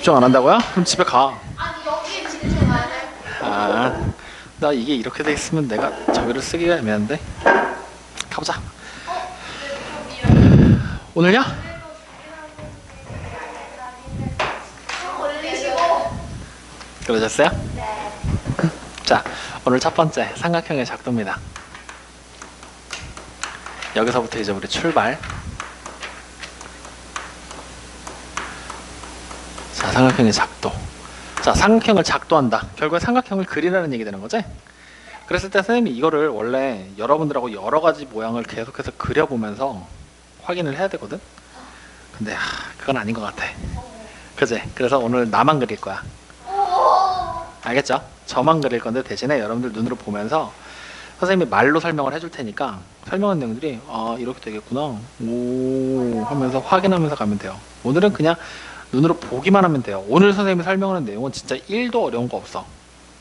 집중 안 한다고요? 그럼 집에 가. 아니 여기 집중 안 해. 아, 나 이게 이렇게 돼 있으면 내가 저기를 쓰기가 애매한데. 가보자. 오늘요? 올리시고. 그러셨어요? 네. 자, 오늘 첫 번째 삼각형의 작도입니다. 여기서부터 이제 우리 출발. 자, 삼각형의 작도. 자, 삼각형을 작도한다. 결국에 삼각형을 그리라는 얘기 되는 거지? 그랬을 때 선생님이 이거를 원래 여러분들하고 여러 가지 모양을 계속해서 그려보면서 확인을 해야 되거든? 근데 그건 아닌 것 같아. 그지? 그래서 오늘 나만 그릴 거야. 알겠죠? 저만 그릴 건데 대신에 여러분들 눈으로 보면서 선생님이 말로 설명을 해줄 테니까 설명한 내용들이 이렇게 되겠구나 오 하면서 확인하면서 가면 돼요. 오늘은 그냥 눈으로 보기만 하면 돼요. 오늘 선생님이 설명하는 내용은 진짜 1도 어려운 거 없어.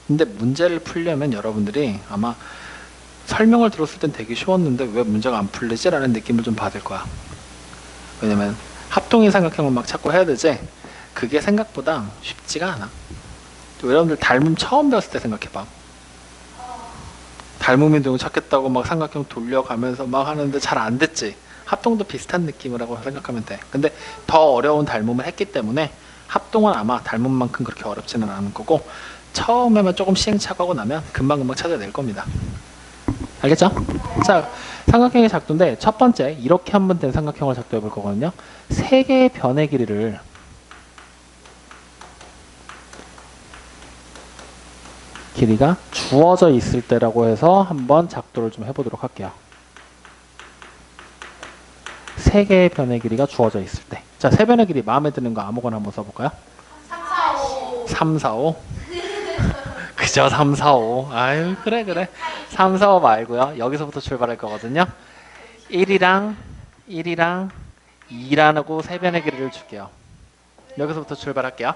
근데 문제를 풀려면 여러분들이 아마 설명을 들었을 땐 되게 쉬웠는데 왜 문제가 안 풀리지? 라는 느낌을 좀 받을 거야. 왜냐면 합동인 삼각형을 막 찾고 해야 되지 그게 생각보다 쉽지가 않아. 여러분들 닮음 처음 배웠을 때 생각해봐. 닮음인 내용 찾겠다고 막 삼각형 돌려가면서 막 하는데 잘 안 됐지. 합동도 비슷한 느낌이라고 생각하면 돼. 근데 더 어려운 닮음을 했기 때문에 합동은 아마 닮음만큼 그렇게 어렵지는 않을 거고 처음에만 조금 시행착오하고 나면 금방금방 찾아낼 겁니다. 알겠죠? 자, 삼각형의 작도인데 첫 번째 이렇게 한번 된 삼각형을 작도해 볼 거거든요. 세 개의 변의 길이를 길이가 주어져 있을 때라고 해서 한번 작도를 좀 해보도록 할게요. 세 개의 변의 길이가 주어져 있을 때. 자, 세 변의 길이 마음에 드는 거 아무거나 한번 써볼까요? 3, 4, 5. 3, 4, 5. 그죠? 3, 4, 5. 아유, 그래. 3, 4, 5 말고요. 여기서부터 출발할 거거든요. 1이랑 2라고 세 변의 길이를 줄게요. 여기서부터 출발할게요.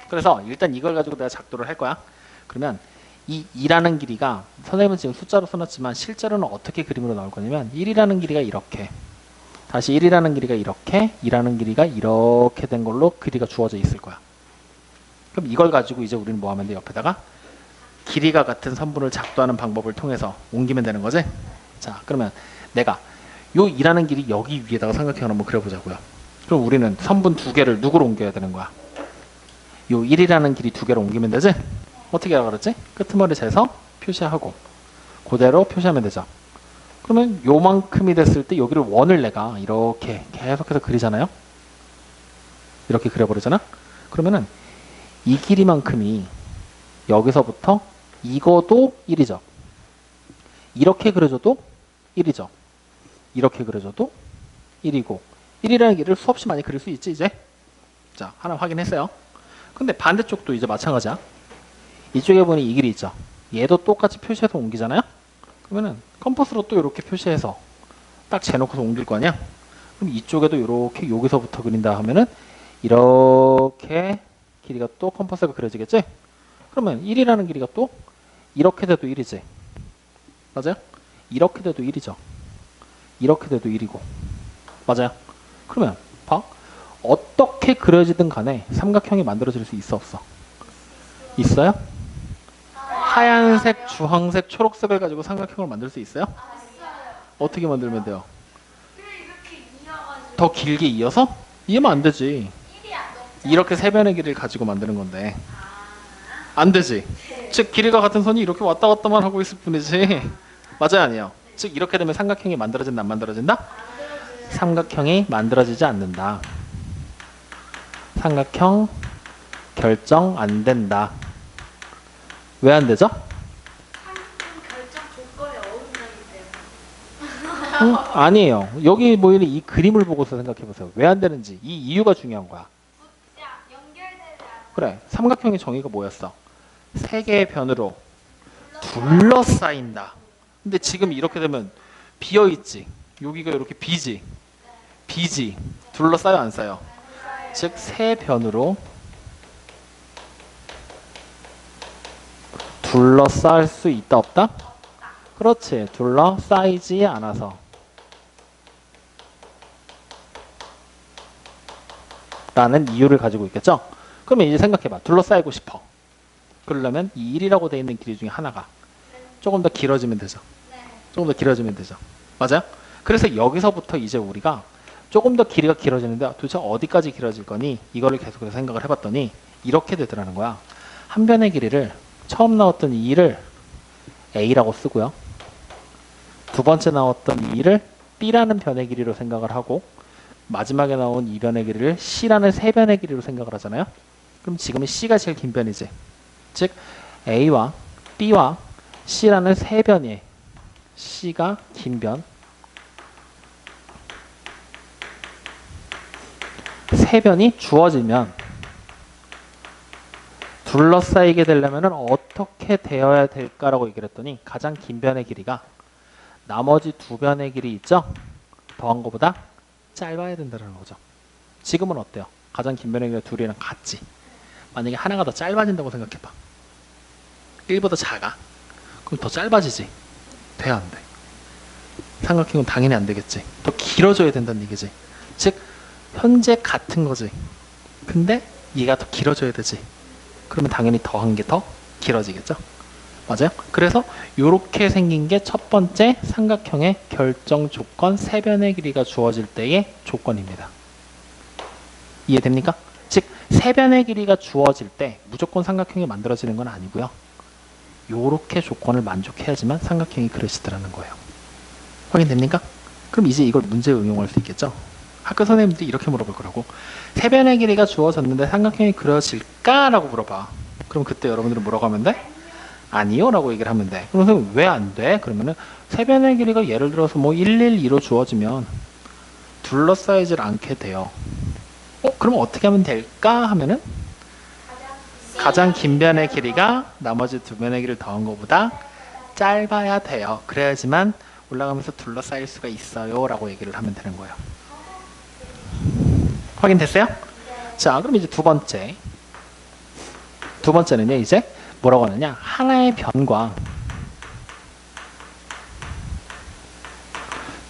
그래서 일단 이걸 가지고 내가 작도를 할 거야. 그러면 이 2라는 길이가 선생님은 지금 숫자로 써놨지만 실제로는 어떻게 그림으로 나올 거냐면 1이라는 길이가 이렇게 다시 1이라는 길이가 이렇게 2라는 길이가 이렇게 된 걸로 길이가 주어져 있을 거야. 그럼 이걸 가지고 이제 우리는 뭐 하면 돼? 옆에다가 길이가 같은 선분을 작도하는 방법을 통해서 옮기면 되는 거지? 자, 그러면 내가 요 2라는 길이 여기 위에다가 삼각형을 한번 그려보자고요. 그럼 우리는 선분 두 개를 누구로 옮겨야 되는 거야? 요 1이라는 길이 두 개로 옮기면 되지? 어떻게 하라 그랬지? 끄트머리 재서 표시하고 그대로 표시하면 되죠. 그러면 요만큼이 됐을 때 여기를 원을 내가 이렇게 계속해서 그리잖아요. 이렇게 그려버리잖아. 그러면은 이 길이만큼이 여기서부터 이거도 1이죠. 이렇게 그려줘도 1이죠. 이렇게 그려줘도 1이고 1이라는 길이를 수없이 많이 그릴 수 있지 이제? 자, 하나 확인했어요. 근데 반대쪽도 이제 마찬가지야. 이쪽에 보니 이 길이 있죠. 얘도 똑같이 표시해서 옮기잖아요. 그러면은 컴퍼스로 또 이렇게 표시해서 딱 재놓고서 옮길 거 아니야. 그럼 이쪽에도 이렇게 여기서부터 그린다 하면은 이렇게 길이가 또 컴퍼스가 그려지겠지. 그러면 1이라는 길이가 또 이렇게 돼도 1이지. 맞아요? 이렇게 돼도 1이죠. 이렇게 돼도 1이고. 맞아요? 그러면 봐. 어떻게 그려지든 간에 삼각형이 만들어질 수 있어 없어? 있어요? 하얀색, 주황색, 초록색을 가지고 삼각형을 만들 수 있어요? 어떻게 만들면 돼요? 더 길게 이어서? 이해면 안 되지. 이렇게 세 변의 길이를 가지고 만드는 건데 안 되지. 즉 길이가 같은 선이 이렇게 왔다 갔다만 하고 있을 뿐이지. 맞아요, 아니에요? 즉 이렇게 되면 삼각형이 만들어진다, 안 만들어진다? 삼각형이 만들어지지 않는다. 삼각형 결정 안 된다. 왜 안 되죠? 결정 조건이 어긋나기 때문에. 아니에요. 여기 보이는 이 그림을 보고서 생각해 보세요. 왜 안 되는지. 이 이유가 중요한 거야. 연결되지 않아. 그래, 삼각형의 정의가 뭐였어? 세 개의 변으로 둘러싸인다. 근데 지금 이렇게 되면 비어있지. 여기가 이렇게 비지. 비지. 둘러싸여 안 쌓여? 즉 세 변으로 둘러쌀 수 있다 없다? 그렇지. 둘러싸이지 않아서. 라는 이유를 가지고 있겠죠. 그러면 이제 생각해봐. 둘러싸이고 싶어. 그러려면 이 1이라고 되어 있는 길이 중에 하나가 조금 더 길어지면 되죠. 조금 더 길어지면 되죠. 맞아요? 그래서 여기서부터 이제 우리가 조금 더 길이가 길어지는데 도대체 어디까지 길어질 거니? 이거를 계속해서 생각을 해봤더니 이렇게 되더라는 거야. 한 변의 길이를 처음 나왔던 이 2를 A라고 쓰고요. 두 번째 나왔던 이 2를 B라는 변의 길이로 생각을 하고 마지막에 나온 이 변의 길이를 C라는 세 변의 길이로 생각을 하잖아요. 그럼 지금은 C가 제일 긴 변이지. 즉 A와 B와 C라는 세 변이 C가 긴 변, 세 변이 주어지면 둘러싸이게 되려면 어떻게 되어야 될까라고 얘기를 했더니 가장 긴 변의 길이가 나머지 두 변의 길이 있죠? 더한 것보다 짧아야 된다는 거죠. 지금은 어때요? 가장 긴 변의 길이가 둘이랑 같지. 만약에 하나가 더 짧아진다고 생각해봐. 1보다 작아. 그럼 더 짧아지지. 돼, 안 돼? 삼각형은 당연히 안 되겠지. 더 길어져야 된다는 얘기지. 즉 현재 같은 거지. 근데 얘가 더 길어져야 되지. 그러면 당연히 더한 게 더 길어지겠죠. 맞아요? 그래서 이렇게 생긴 게 첫 번째 삼각형의 결정 조건 세 변의 길이가 주어질 때의 조건입니다. 이해됩니까? 즉 세 변의 길이가 주어질 때 무조건 삼각형이 만들어지는 건 아니고요. 이렇게 조건을 만족해야지만 삼각형이 그려지더라는 거예요. 확인됩니까? 그럼 이제 이걸 문제에 응용할 수 있겠죠? 학교 선생님들이 이렇게 물어볼 거라고. 세 변의 길이가 주어졌는데 삼각형이 그려질까? 라고 물어봐. 그럼 그때 여러분들은 뭐라고 하면 돼? 아니요 라고 얘기를 하면 돼. 그럼 선생님 왜 안 돼? 그러면은 세 변의 길이가 예를 들어서 뭐 112로 주어지면 둘러싸이질 않게 돼요. 그럼 어떻게 하면 될까? 하면은 가장 긴 변의 길이가 나머지 두 변의 길이를 더한 것보다 짧아야 돼요. 그래야지만 올라가면서 둘러싸일 수가 있어요 라고 얘기를 하면 되는 거예요. 확인됐어요? 자, 그럼 이제 두 번째는요, 이제 뭐라고 하느냐? 하나의 변과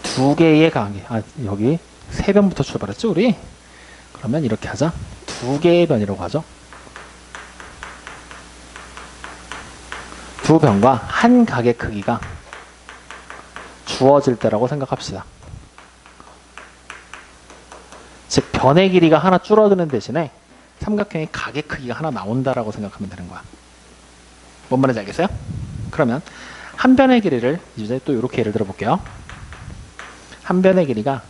두 개의 관계. 여기 세 변부터 출발했죠, 우리? 그러면 이렇게 하자. 두 개의 변이라고 하죠. 두 변과 한 각의 크기가 주어질 때라고 생각합시다. 즉 변의 길이가 하나 줄어드는 대신에 삼각형의 각의 크기가 하나 나온다라고 생각하면 되는 거야. 뭔 말인지 알겠어요? 그러면 한 변의 길이를 이제 또 이렇게 예를 들어 볼게요. 한 변의 길이가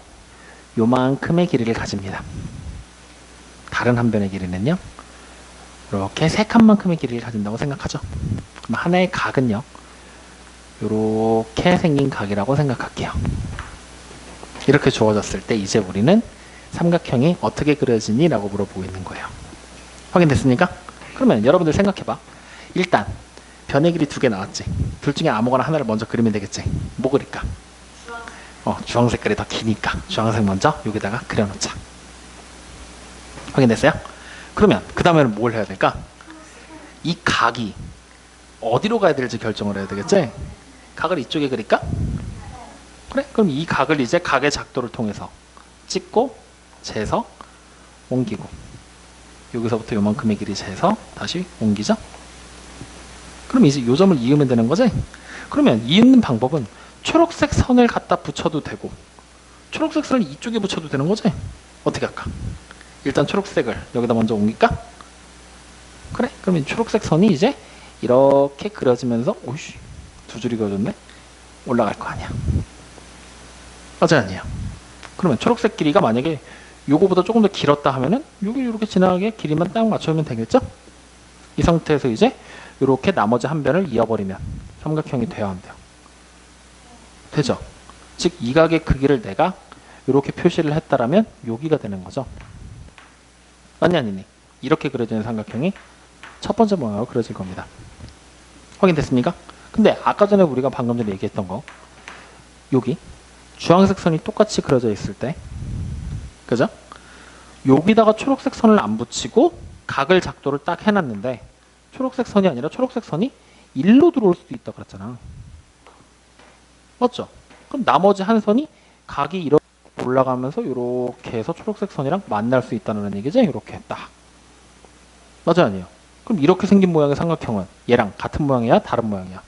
요만큼의 길이를 가집니다. 다른 한 변의 길이는요, 이렇게 세 칸만큼의 길이를 가진다고 생각하죠. 그럼 하나의 각은요, 이렇게 생긴 각이라고 생각할게요. 이렇게 주어졌을 때 이제 우리는 삼각형이 어떻게 그려지니? 라고 물어보고 있는 거예요. 확인됐습니까? 그러면 여러분들 생각해봐. 일단 변의 길이 두 개 나왔지. 둘 중에 아무거나 하나를 먼저 그리면 되겠지. 뭐 그릴까? 주황 색깔이 더 기니까 주황색 먼저 여기다가 그려놓자. 확인됐어요? 그러면 그 다음에는 뭘 해야 될까? 이 각이 어디로 가야 될지 결정을 해야 되겠지? 각을 이쪽에 그릴까? 그래? 그럼 이 각을 이제 각의 작도를 통해서 찍고 재서 옮기고 여기서부터 요만큼의 길이 재서 다시 옮기죠? 그럼 이제 요 점을 이으면 되는 거지? 그러면 이으는 방법은 초록색 선을 갖다 붙여도 되고 초록색 선을 이쪽에 붙여도 되는 거지? 어떻게 할까? 일단 초록색을 여기다 먼저 옮길까? 그래? 그러면 초록색 선이 이제 이렇게 그려지면서 오이씨 두 줄이 그려졌네? 올라갈 거 아니야. 맞아 아니에요? 그러면 초록색 길이가 만약에 요거보다 조금 더 길었다 하면은 여기 이렇게 지나가게 길이만 딱 맞춰주면 되겠죠? 이 상태에서 이제 이렇게 나머지 한 변을 이어버리면 삼각형이 돼야 한대요. 되죠? 즉 이 각의 크기를 내가 이렇게 표시를 했다라면 여기가 되는 거죠. 아니 아니니 이렇게 그려지는 삼각형이 첫 번째 모양으로 그려질 겁니다. 확인됐습니까? 근데 아까 전에 우리가 방금 전에 얘기했던 거 여기 주황색 선이 똑같이 그려져 있을 때 그죠? 여기다가 초록색 선을 안 붙이고 각을 작도를 딱 해놨는데 초록색 선이 아니라 초록색 선이 일로 들어올 수도 있다 그랬잖아. 맞죠? 그럼 나머지 한 선이 각이 이렇게 올라가면서 이렇게 해서 초록색 선이랑 만날 수 있다는 얘기죠? 이렇게 딱. 맞아 아니에요? 그럼 이렇게 생긴 모양의 삼각형은 얘랑 같은 모양이야? 다른 모양이야?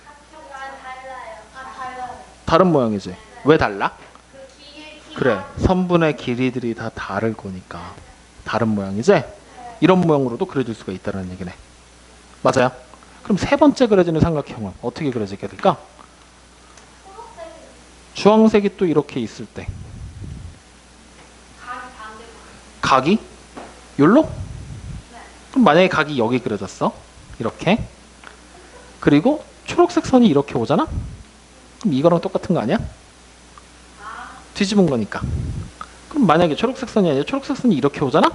달라요. 다른 모양이지. 왜 달라? 그 길이 그래. 선분의 길이들이 다 다를 거니까 다른 모양이지? 이런 모양으로도 그려질 수가 있다는 얘기네. 맞아요? 그럼 세 번째 그려지는 삼각형은 어떻게 그려지게 될까? 주황색이 또 이렇게 있을 때 각이 반대로. 각이 요로? 그럼 만약에 각이 여기 그려졌어. 이렇게. 그리고 초록색 선이 이렇게 오잖아? 그럼 이거랑 똑같은 거 아니야? 뒤집은 거니까. 그럼 만약에 초록색 선이 아니라 초록색 선이 이렇게 오잖아?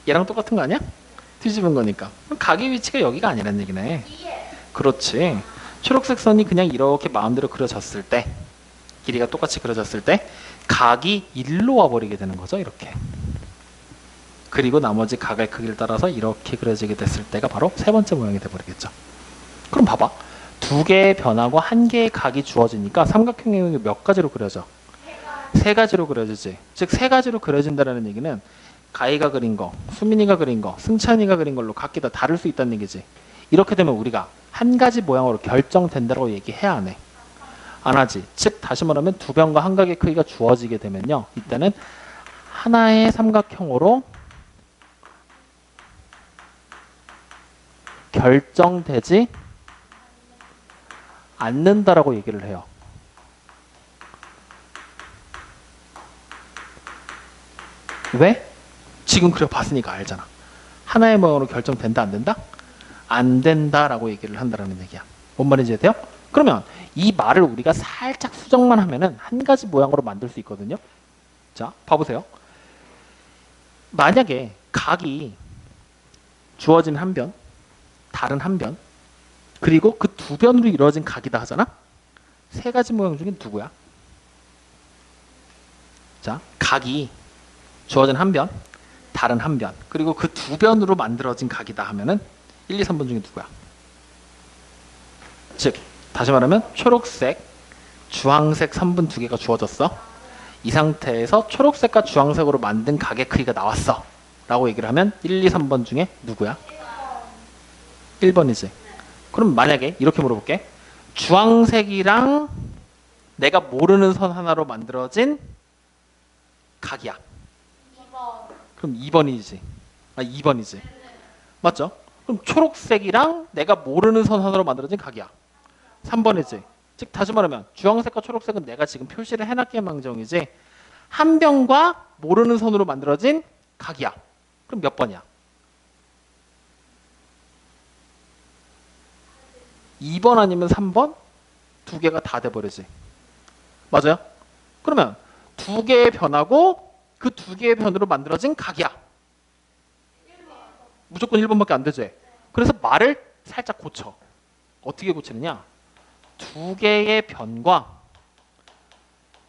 얘랑 똑같은 거 아니야? 뒤집은 거니까. 그럼 각의 위치가 여기가 아니란 얘기네. 그렇지. 초록색 선이 그냥 이렇게 마음대로 그려졌을 때, 길이가 똑같이 그려졌을 때 각이 일로 와버리게 되는 거죠. 이렇게. 그리고 나머지 각의 크기를 따라서 이렇게 그려지게 됐을 때가 바로 세 번째 모양이 돼버리겠죠. 그럼 봐봐. 두 개의 변하고 한 개의 각이 주어지니까 삼각형이 몇 가지로 그려져? 세 가지로 그려지지. 즉 세 가지로 그려진다는 얘기는 가희가 그린 거, 수민이가 그린 거, 승찬이가 그린 걸로 각기 다 다를 수 있다는 얘기지. 이렇게 되면 우리가 한 가지 모양으로 결정된다고 얘기해야 안 해? 안 하지. 즉 다시 말하면 두 변과 한 각의 크기가 주어지게 되면요. 이때는 하나의 삼각형으로 결정되지 않는다라고 얘기를 해요. 왜? 지금 그려봤으니까 알잖아. 하나의 모양으로 결정된다 안 된다? 안 된다라고 얘기를 한다는 얘기야. 뭔 말인지 이해돼요? 그러면 이 말을 우리가 살짝 수정만 하면은 한 가지 모양으로 만들 수 있거든요. 자, 봐보세요. 만약에 각이 주어진 한 변, 다른 한 변, 그리고 그 두 변으로 이루어진 각이다 하잖아? 세 가지 모양 중에 누구야? 자, 각이 주어진 한 변, 다른 한 변, 그리고 그 두 변으로 만들어진 각이다 하면은 1, 2, 3번 중에 누구야? 즉, 다시 말하면 초록색, 주황색 3분 두 개가 주어졌어. 이 상태에서 초록색과 주황색으로 만든 각의 크기가 나왔어. 라고 얘기를 하면 1, 2, 3번 중에 누구야? 1번이지. 그럼 만약에 이렇게 물어볼게. 주황색이랑 내가 모르는 선 하나로 만들어진 각이야. 2번. 그럼 2번이지. 2번이지. 맞죠? 그럼 초록색이랑 내가 모르는 선 하나로 만들어진 각이야. 3번이지. 즉 다시 말하면 주황색과 초록색은 내가 지금 표시를 해놨기에 망정이지 한 변과 모르는 선으로 만들어진 각이야. 그럼 몇 번이야? 2번 아니면 3번? 두 개가 다 돼버리지. 맞아요? 그러면 두 개의 변하고 그 두 개의 변으로 만들어진 각이야. 무조건 1번밖에 안 되지. 그래서 말을 살짝 고쳐. 어떻게 고치느냐? 두 개의 변과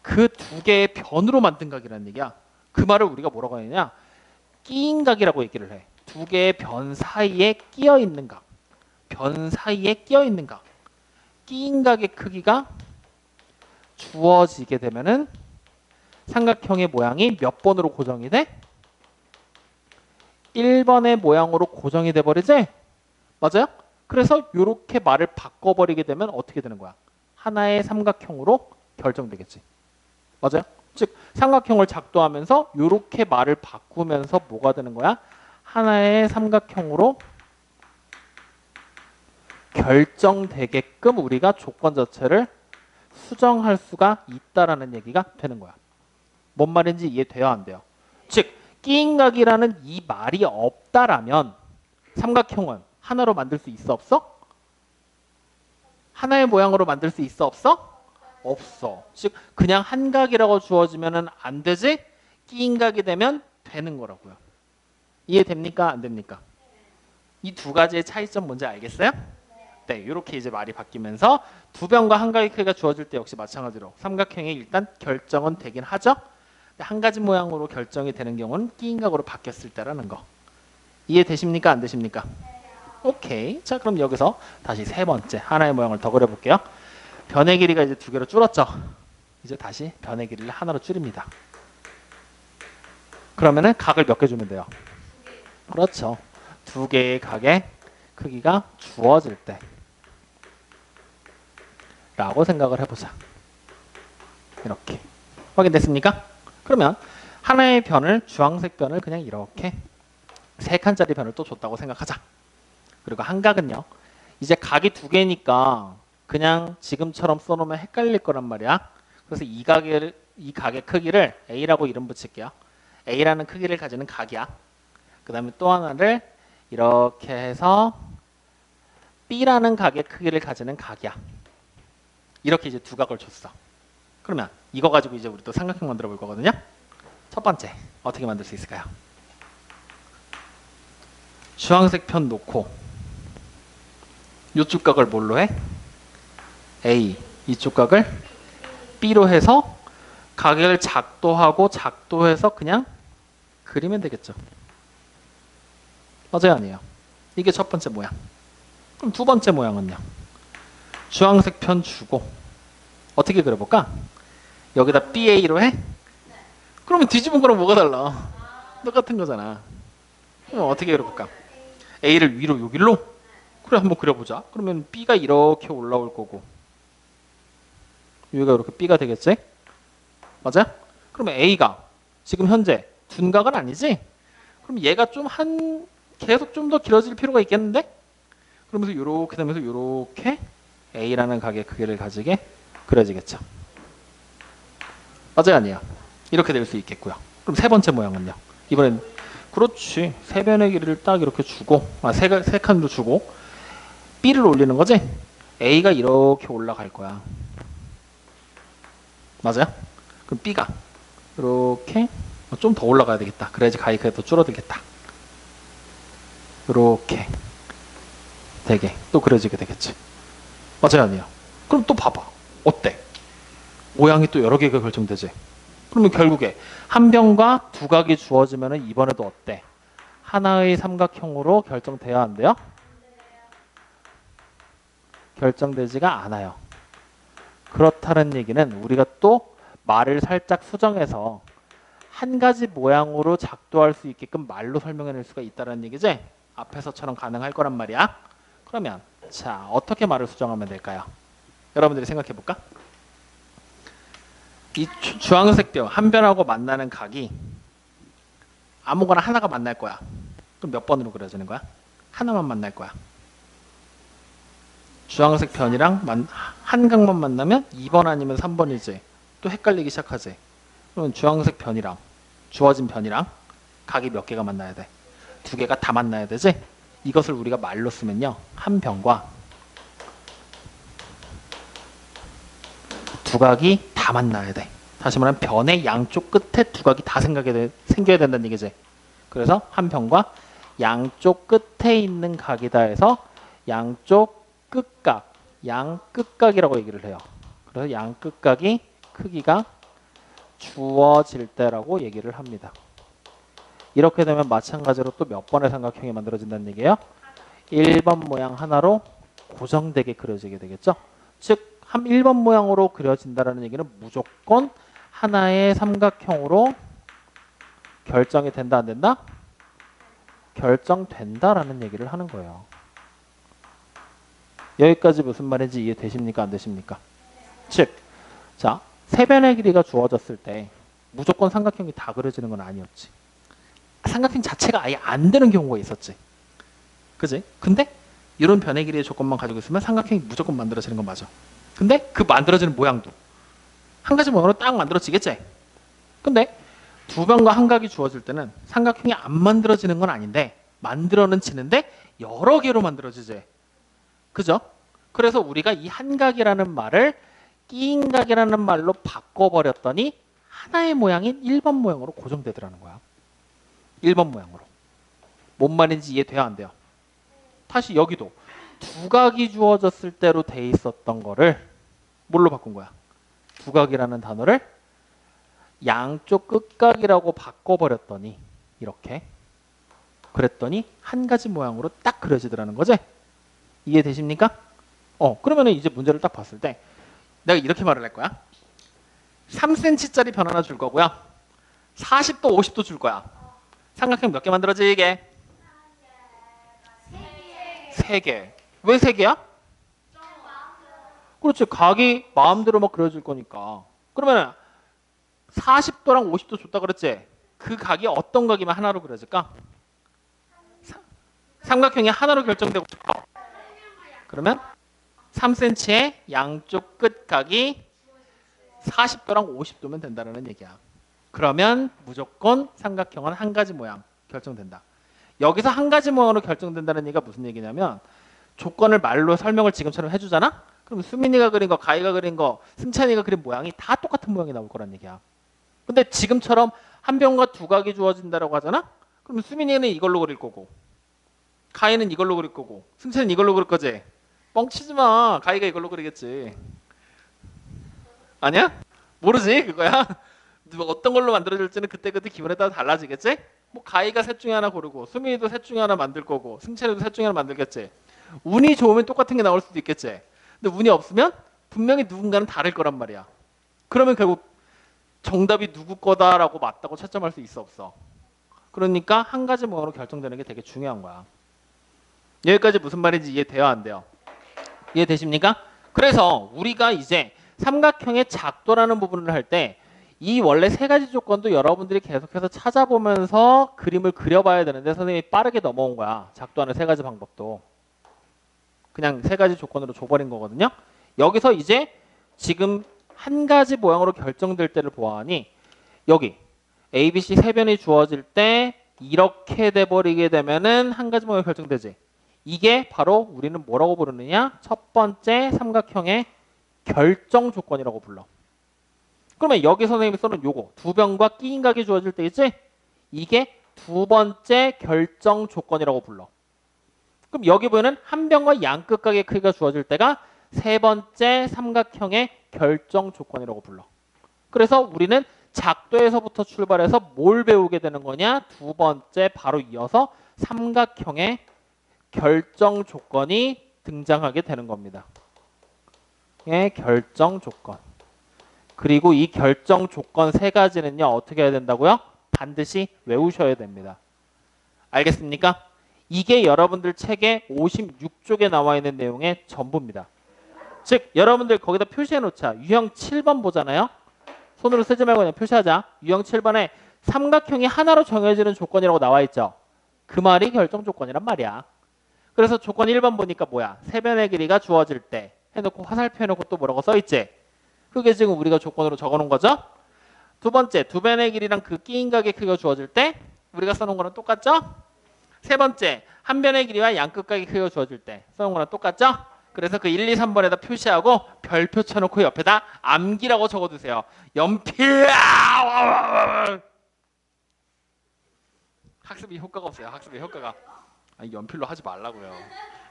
그 두 개의 변으로 만든 각이라는 얘기야. 그 말을 우리가 뭐라고 하느냐? 끼인 각이라고 얘기를 해. 두 개의 변 사이에 끼어 있는 각. 변 사이에 끼어 있는 각. 끼인 각의 크기가 주어지게 되면은 삼각형의 모양이 몇 번으로 고정이 돼? 1번의 모양으로 고정이 돼 버리지? 맞아요? 그래서 이렇게 말을 바꿔버리게 되면 어떻게 되는 거야? 하나의 삼각형으로 결정되겠지. 맞아요? 즉 삼각형을 작도하면서 이렇게 말을 바꾸면서 뭐가 되는 거야? 하나의 삼각형으로 결정되게끔 우리가 조건 자체를 수정할 수가 있다라는 얘기가 되는 거야. 뭔 말인지 이해돼요? 안 돼요? 즉 끼인각이라는 이 말이 없다라면 삼각형은 하나로 만들 수 있어 없어? 하나의 모양으로 만들 수 있어 없어? 없어. 즉 그냥 한 각이라고 주어지면 안 되지 끼인각이 되면 되는 거라고요. 이해됩니까? 안 됩니까? 이 두 가지의 차이점 뭔지 알겠어요? 네, 이렇게 이제 말이 바뀌면서 두 변과 한 각의 크기가 주어질 때 역시 마찬가지로 삼각형이 일단 결정은 되긴 하죠. 한 가지 모양으로 결정이 되는 경우는 끼인각으로 바뀌었을 때라는 거. 이해되십니까? 안 되십니까? 오케이. 자, 그럼 여기서 다시 세 번째 하나의 모양을 더 그려볼게요. 변의 길이가 이제 두 개로 줄었죠. 이제 다시 변의 길이를 하나로 줄입니다. 그러면은 각을 몇 개 주면 돼요? 그렇죠. 두 개의 각의 크기가 주어질 때 라고 생각을 해보자. 이렇게 확인됐습니까? 그러면 하나의 변을 주황색 변을 그냥 이렇게 세 칸짜리 변을 또 줬다고 생각하자. 그리고 한각은요. 이제 각이 두 개니까 그냥 지금처럼 써놓으면 헷갈릴 거란 말이야. 그래서 이 각의 크기를 A라고 이름 붙일게요. A라는 크기를 가지는 각이야. 그 다음에 또 하나를 이렇게 해서 B라는 각의 크기를 가지는 각이야. 이렇게 이제 두 각을 줬어. 그러면 이거 가지고 이제 우리 또 삼각형 만들어 볼 거거든요. 첫 번째 어떻게 만들 수 있을까요? 주황색 편 놓고 이쪽 각을 뭘로 해? A. 이쪽 각을 B로 해서 각을 작도해서 그냥 그리면 되겠죠. 맞아요, 아니에요? 이게 첫 번째 모양. 그럼 두 번째 모양은요? 주황색 편 주고 어떻게 그려볼까? 여기다 BA로 해? 그러면 뒤집은 거랑 뭐가 달라? 똑같은 거잖아. 그럼 어떻게 그려볼까? A를 위로 여기로? 그래, 한번 그려보자. 그러면 B가 이렇게 올라올 거고 여기가 이렇게 B가 되겠지? 맞아? 그러면 A가 지금 현재 둔각은 아니지? 그럼 얘가 계속 좀 더 길어질 필요가 있겠는데? 그러면서 이렇게 되면서 이렇게 A라는 각의 크기를 가지게 그려지겠죠. 맞아요, 아니에요? 이렇게 될 수 있겠고요. 그럼 세 번째 모양은요? 이번엔 그렇지. 세 변의 길이를 딱 이렇게 주고 세 칸으로 주고 B를 올리는 거지? A가 이렇게 올라갈 거야. 맞아요? 그럼 B가 이렇게 좀 더 올라가야 되겠다. 그래야지 가이크가 더 줄어들겠다. 이렇게 되게 또 그려지게 되겠지. 맞아요, 아니에요? 그럼 또 봐봐. 어때? 모양이 또 여러 개가 결정되지. 그러면 결국에 한 변과 두 각이 주어지면 이번에도 어때? 하나의 삼각형으로 결정돼야 한대요? 결정되지가 않아요. 그렇다는 얘기는 우리가 또 말을 살짝 수정해서 한 가지 모양으로 작도할 수 있게끔 말로 설명해낼 수가 있다는 얘기지? 앞에서처럼 가능할 거란 말이야. 그러면 자, 어떻게 말을 수정하면 될까요? 여러분들이 생각해 볼까? 이 주황색 뼈 한 변하고 만나는 각이 아무거나 하나가 만날 거야. 그럼 몇 번으로 그려지는 거야? 하나만 만날 거야. 주황색 변이랑 한 각만 만나면 2번 아니면 3번이지. 또 헷갈리기 시작하지. 그러면 주황색 변이랑 주어진 변이랑 각이 몇 개가 만나야 돼? 두 개가 다 만나야 되지? 이것을 우리가 말로 쓰면요. 한 변과 두 각이 다 만나야 돼. 다시 말하면 변의 양쪽 끝에 두 각이 다 생겨야 된다는 얘기지. 그래서 한 변과 양쪽 끝에 있는 각이다 해서 양쪽 끝각, 양끝각이라고 얘기를 해요. 그래서 양끝각이 크기가 주어질 때라고 얘기를 합니다. 이렇게 되면 마찬가지로 또 몇 번의 삼각형이 만들어진다는 얘기예요? 1번 모양 하나로 고정되게 그려지게 되겠죠? 즉, 한 1번 모양으로 그려진다는 얘기는 무조건 하나의 삼각형으로 결정이 된다, 안 된다? 결정된다라는 얘기를 하는 거예요. 여기까지 무슨 말인지 이해되십니까? 안 되십니까? 즉, 자, 세 변의 길이가 주어졌을 때 무조건 삼각형이 다 그려지는 건 아니었지. 삼각형 자체가 아예 안 되는 경우가 있었지. 그지? 근데 이런 변의 길이의 조건만 가지고 있으면 삼각형이 무조건 만들어지는 건 맞아. 근데 그 만들어지는 모양도 한 가지 모양으로 딱 만들어지겠지. 근데 두 변과 한 각이 주어질 때는 삼각형이 안 만들어지는 건 아닌데 만들어는 지는데 여러 개로 만들어지지. 그죠? 그래서 우리가 이 한각이라는 말을 끼인 각이라는 말로 바꿔버렸더니 하나의 모양인 1번 모양으로 고정되더라는 거야. 1번 모양으로. 뭔 말인지 이해돼야 안 돼요? 다시 여기도 두 각이 주어졌을 때로 돼 있었던 거를 뭘로 바꾼 거야? 두 각이라는 단어를 양쪽 끝각이라고 바꿔버렸더니 이렇게 그랬더니 한 가지 모양으로 딱 그려지더라는 거지? 이해되십니까? 그러면 이제 문제를 딱 봤을 때 내가 이렇게 말을 할 거야. 3cm짜리 변 하나 줄 거고요. 40도, 50도 줄 거야. 삼각형 몇 개 만들어지게? 3개. 왜 3개야? 그렇지. 각이 마음대로 막 그려질 거니까. 그러면 40도랑 50도 줬다 그랬지? 그 각이 어떤 각이면 하나로 그려질까? 삼각형이 하나로 결정되고 싶어. 그러면 3cm의 양쪽 끝각이 40도랑 50도면 된다는 얘기야. 그러면 무조건 삼각형은 한 가지 모양 결정된다. 여기서 한 가지 모양으로 결정된다는 얘기가 무슨 얘기냐면 조건을 말로 설명을 지금처럼 해주잖아? 그럼 수민이가 그린 거, 가희가 그린 거, 승찬이가 그린 모양이 다 똑같은 모양이 나올 거란 얘기야. 근데 지금처럼 한 변과 두 각이 주어진다라고 하잖아? 그럼 수민이는 이걸로 그릴 거고 가희는 이걸로 그릴 거고 승찬이는 이걸로 그릴 거지? 뻥치지 마. 가희가 이걸로 그리겠지. 아니야? 모르지 그거야? 어떤 걸로 만들어질지는 그때그때 기분에 따라 달라지겠지? 뭐 가희가 셋 중에 하나 고르고 수민이도 셋 중에 하나 만들 거고 승찬이도 셋 중에 하나 만들겠지. 운이 좋으면 똑같은 게 나올 수도 있겠지. 근데 운이 없으면 분명히 누군가는 다를 거란 말이야. 그러면 결국 정답이 누구 거다라고 맞다고 채점할 수 있어 없어? 그러니까 한 가지 모양으로 결정되는 게 되게 중요한 거야. 여기까지 무슨 말인지 이해돼요 안 돼요? 이해되십니까? 그래서 우리가 이제 삼각형의 작도라는 부분을 할 때 이 원래 세 가지 조건도 여러분들이 계속해서 찾아보면서 그림을 그려봐야 되는데 선생님이 빠르게 넘어온 거야. 작도하는 세 가지 방법도. 그냥 세 가지 조건으로 줘버린 거거든요. 여기서 이제 지금 한 가지 모양으로 결정될 때를 보아하니 여기 A, B, C 세 변이 주어질 때 이렇게 돼버리게 되면은 한 가지 모양이 결정되지. 이게 바로 우리는 뭐라고 부르느냐? 첫 번째 삼각형의 결정 조건이라고 불러. 그러면 여기 선생님이 써놓은 요거 두 변과 끼인 각이 주어질 때 있지? 이게 두 번째 결정 조건이라고 불러. 그럼 여기 보이는 한 변과 양 끝각의 크기가 주어질 때가 세 번째 삼각형의 결정 조건이라고 불러. 그래서 우리는 작도에서부터 출발해서 뭘 배우게 되는 거냐? 두 번째 바로 이어서 삼각형의 결정 조건이 등장하게 되는 겁니다. 의 결정 조건. 그리고 이 결정 조건 세 가지는요. 어떻게 해야 된다고요? 반드시 외우셔야 됩니다. 알겠습니까? 이게 여러분들 책의 56쪽에 나와 있는 내용의 전부입니다. 즉 여러분들 거기다 표시해 놓자. 유형 7번 보잖아요. 손으로 쓰지 말고 그냥 표시하자. 유형 7번에 삼각형이 하나로 정해지는 조건이라고 나와 있죠. 그 말이 결정 조건이란 말이야. 그래서 조건 1번 보니까 뭐야? 세 변의 길이가 주어질 때 해놓고 화살표 해놓고 또 뭐라고 써있지? 그게 지금 우리가 조건으로 적어놓은 거죠. 두 번째, 두 변의 길이랑 그 끼인 각의 크기가 주어질 때 우리가 써놓은 거랑 똑같죠? 세 번째, 한 변의 길이와 양 끝각의 크기가 주어질 때 써놓은 거랑 똑같죠? 그래서 그 1, 2, 3번에다 표시하고 별표 쳐놓고 옆에다 암기라고 적어두세요. 연필! 학습이 효과가 없어요. 학습이 효과가. 아니, 연필로 하지 말라고요.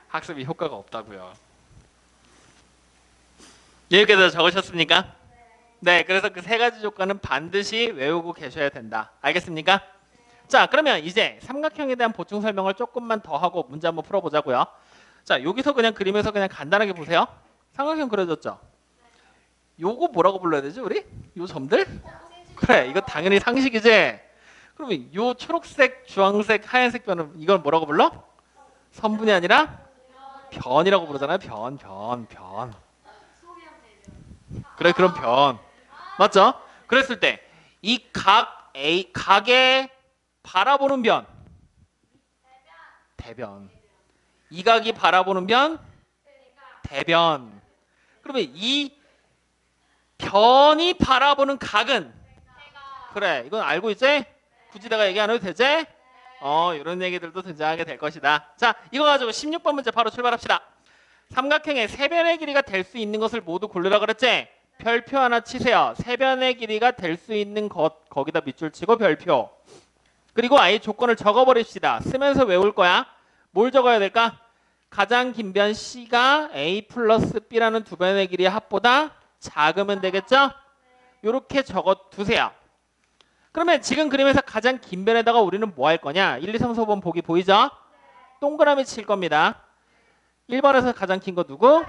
학습이 효과가 없다고요. 여기까지 적으셨습니까? 네, 그래서 그 세 가지 조건은 반드시 외우고 계셔야 된다. 알겠습니까? 자, 그러면 이제 삼각형에 대한 보충 설명을 조금만 더 하고 문제 한번 풀어보자고요. 자, 여기서 그냥 그림에서 그냥 간단하게 보세요. 삼각형 그려졌죠? 요거 뭐라고 불러야 되지, 우리? 요 점들? 그래, 이거 당연히 상식이지? 그러면 요 초록색, 주황색, 하얀색 변은 이걸 뭐라고 불러? 선분이 아니라 변이라고 부르잖아요. 변. 그래, 그럼 변. 맞죠? 그랬을 때 이 각 A, 각에 바라보는 변. 대변. 이 각이 바라보는 변. 대변. 그러면 이 변이 바라보는 각은 그래, 이건 알고 있지? 굳이 내가 얘기 안 해도 되지? 이런 얘기들도 등장하게 될 것이다. 자, 이거 가지고 16번 문제 바로 출발합시다. 삼각형의 세 변의 길이가 될 수 있는 것을 모두 고르라 그랬지? 별표 하나 치세요. 세 변의 길이가 될 수 있는 것 거기다 밑줄 치고 별표. 그리고 아예 조건을 적어버립시다. 쓰면서 외울 거야. 뭘 적어야 될까? 가장 긴 변 C가 A 플러스 B라는 두 변의 길이의 합보다 작으면 되겠죠? 이렇게 적어두세요. 그러면 지금 그림에서 가장 긴 변에다가 우리는 뭐 할 거냐? 1, 2, 3, 4번 보기 보이죠? 동그라미 칠 겁니다. 1번에서 가장 긴 거 누구?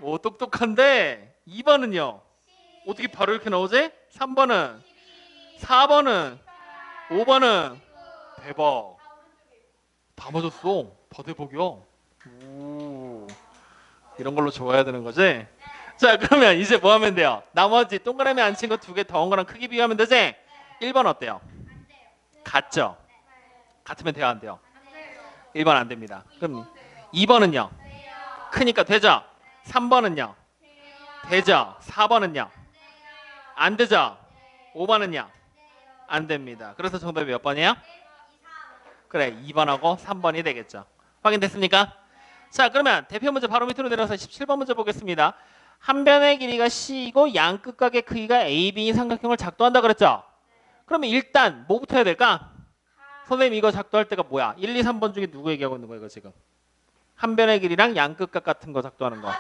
오, 똑똑한데 2번은요? 어떻게 바로 이렇게 나오지? 3번은? 4번은? 5번은? 대박. 다 맞았어. 더 대박이야. 오. 이런 걸로 좋아야 되는 거지? 자, 그러면 이제 뭐 하면 돼요? 나머지 동그라미 안 친 거 두 개 더한 거랑 크기 비교하면 되지? 1번 어때요? 같죠? 같으면 돼요, 안 돼요? 1번 안 됩니다. 그럼 2번은요? 크니까 되죠? 3번은요? 되죠? 4번은요? 안 되죠? 5번은요? 안 됩니다. 그래서 정답이 몇 번이에요? 그래, 2번하고 3번이 되겠죠. 확인됐습니까? 자, 그러면 대표 문제 바로 밑으로 내려서 17번 문제 보겠습니다. 한 변의 길이가 C이고 양 끝각의 크기가 AB인 삼각형을 작도한다 그랬죠? 그러면 일단 뭐부터 해야 될까? 선생님 이거 작도할 때가 뭐야? 1, 2, 3번 중에 누구 얘기하고 있는 거야 이거 지금? 한 변의 길이랑 양 끝각 같은 거 작도하는 거.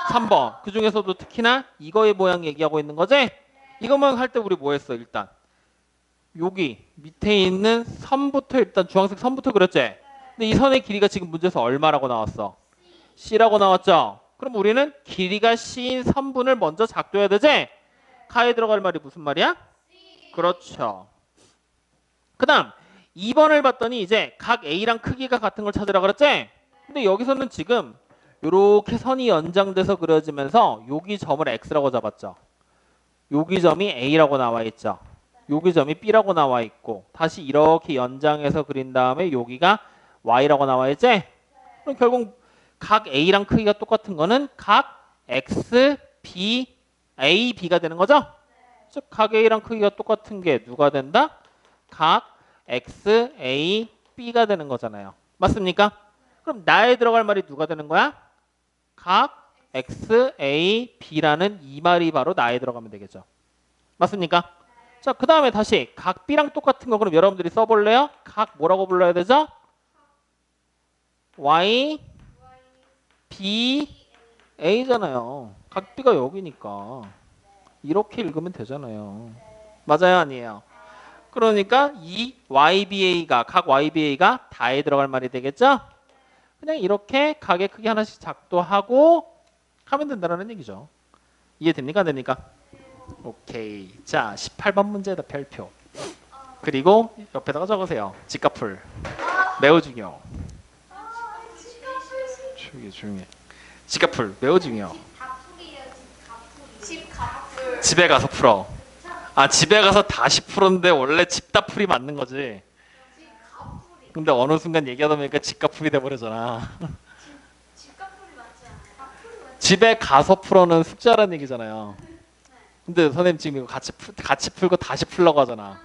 3번. 그 중에서도 특히나 이거의 모양 얘기하고 있는 거지? 이것만 할 때 우리 뭐 했어 일단? 여기 밑에 있는 선부터 일단 주황색 선부터 그렸지? 근데 이 선의 길이가 지금 문제에서 얼마라고 나왔어? C라고 나왔죠? 그럼 우리는 길이가 C인 선분을 먼저 작도해야 되지? 카에 들어갈 말이 무슨 말이야? 그렇죠. 그 다음 2번을 봤더니 이제 각 A랑 크기가 같은 걸 찾으라 그랬지? 근데 여기서는 지금 이렇게 선이 연장돼서 그려지면서 여기 점을 X라고 잡았죠. 여기 점이 A라고 나와 있죠. 여기 점이 B라고 나와 있고 다시 이렇게 연장해서 그린 다음에 여기가 Y라고 나와 있지? 그럼 결국 각 A랑 크기가 똑같은 거는 각 X, B, A, B가 되는 거죠? 즉 각 A랑 크기가 똑같은 게 누가 된다? 각 X, A, B가 되는 거잖아요. 맞습니까? 그럼 나에 들어갈 말이 누가 되는 거야? 각 X, A, B라는 이 말이 바로 나에 들어가면 되겠죠. 맞습니까? 자, 그 다음에 다시 각 B랑 똑같은 거 그럼 여러분들이 써볼래요? 각 뭐라고 불러야 되죠? Y, B, A잖아요. 각 B가 여기니까 이렇게 읽으면 되잖아요. 맞아요? 아니에요? 그러니까 이 YBA가 각 YBA가 다에 들어갈 말이 되겠죠? 그냥 이렇게 각의 크기 하나씩 작도하고 하면 된다는 얘기죠. 이해됩니까? 안 됩니까? 오케이. 자, 18번 문제다 별표. 그리고 옆에다가 적으세요. 직가풀. 매우 중요. 조용히 해. 직가풀 매우 중요. 집에 가서 풀어. 아, 집에 가서 다시 풀었는데 원래 집다풀이 맞는 거지. 근데 어느 순간 얘기하다 보니까 집가풀이 돼버리잖아. 집에 가서 풀어는 숙제하라는 얘기잖아요. 근데 선생님 지금 이거 같이 풀고 다시 풀려고 하잖아.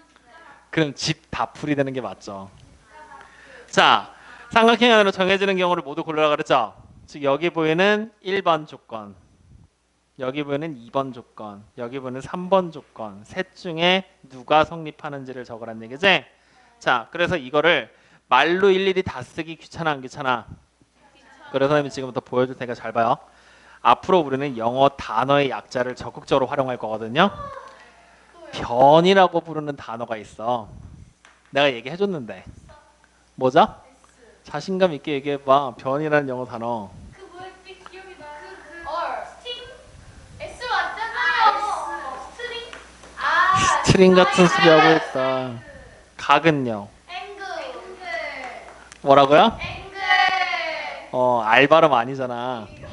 그럼 집다풀이 되는 게 맞죠. 자, 삼각형이 안으로 정해지는 경우를 모두 고르라 그랬죠. 즉 여기 보이는 1번 조건, 여기 보이는 2번 조건, 여기 보이는 3번 조건 셋 중에 누가 성립하는지를 적으라는 얘기지. 자, 그래서 이거를 말로 일일이 다 쓰기 귀찮아 안 귀찮아? 그래서 선생님이 지금부터 보여줄 테니까 잘 봐요. 앞으로 우리는 영어 단어의 약자를 적극적으로 활용할 거거든요. 변이라고 부르는 단어가 있어. 내가 얘기해줬는데 뭐죠? 자신감 있게 얘기해봐. 변이라는 영어 단어. 그 뭐였지? 기억이 나. 스팅? S 맞잖아요. 스트링? 스트링 같은 소리 하고 있다. 각은요? 앵글. 뭐라고요? 앵글. 알 발음 아니잖아. 앵글.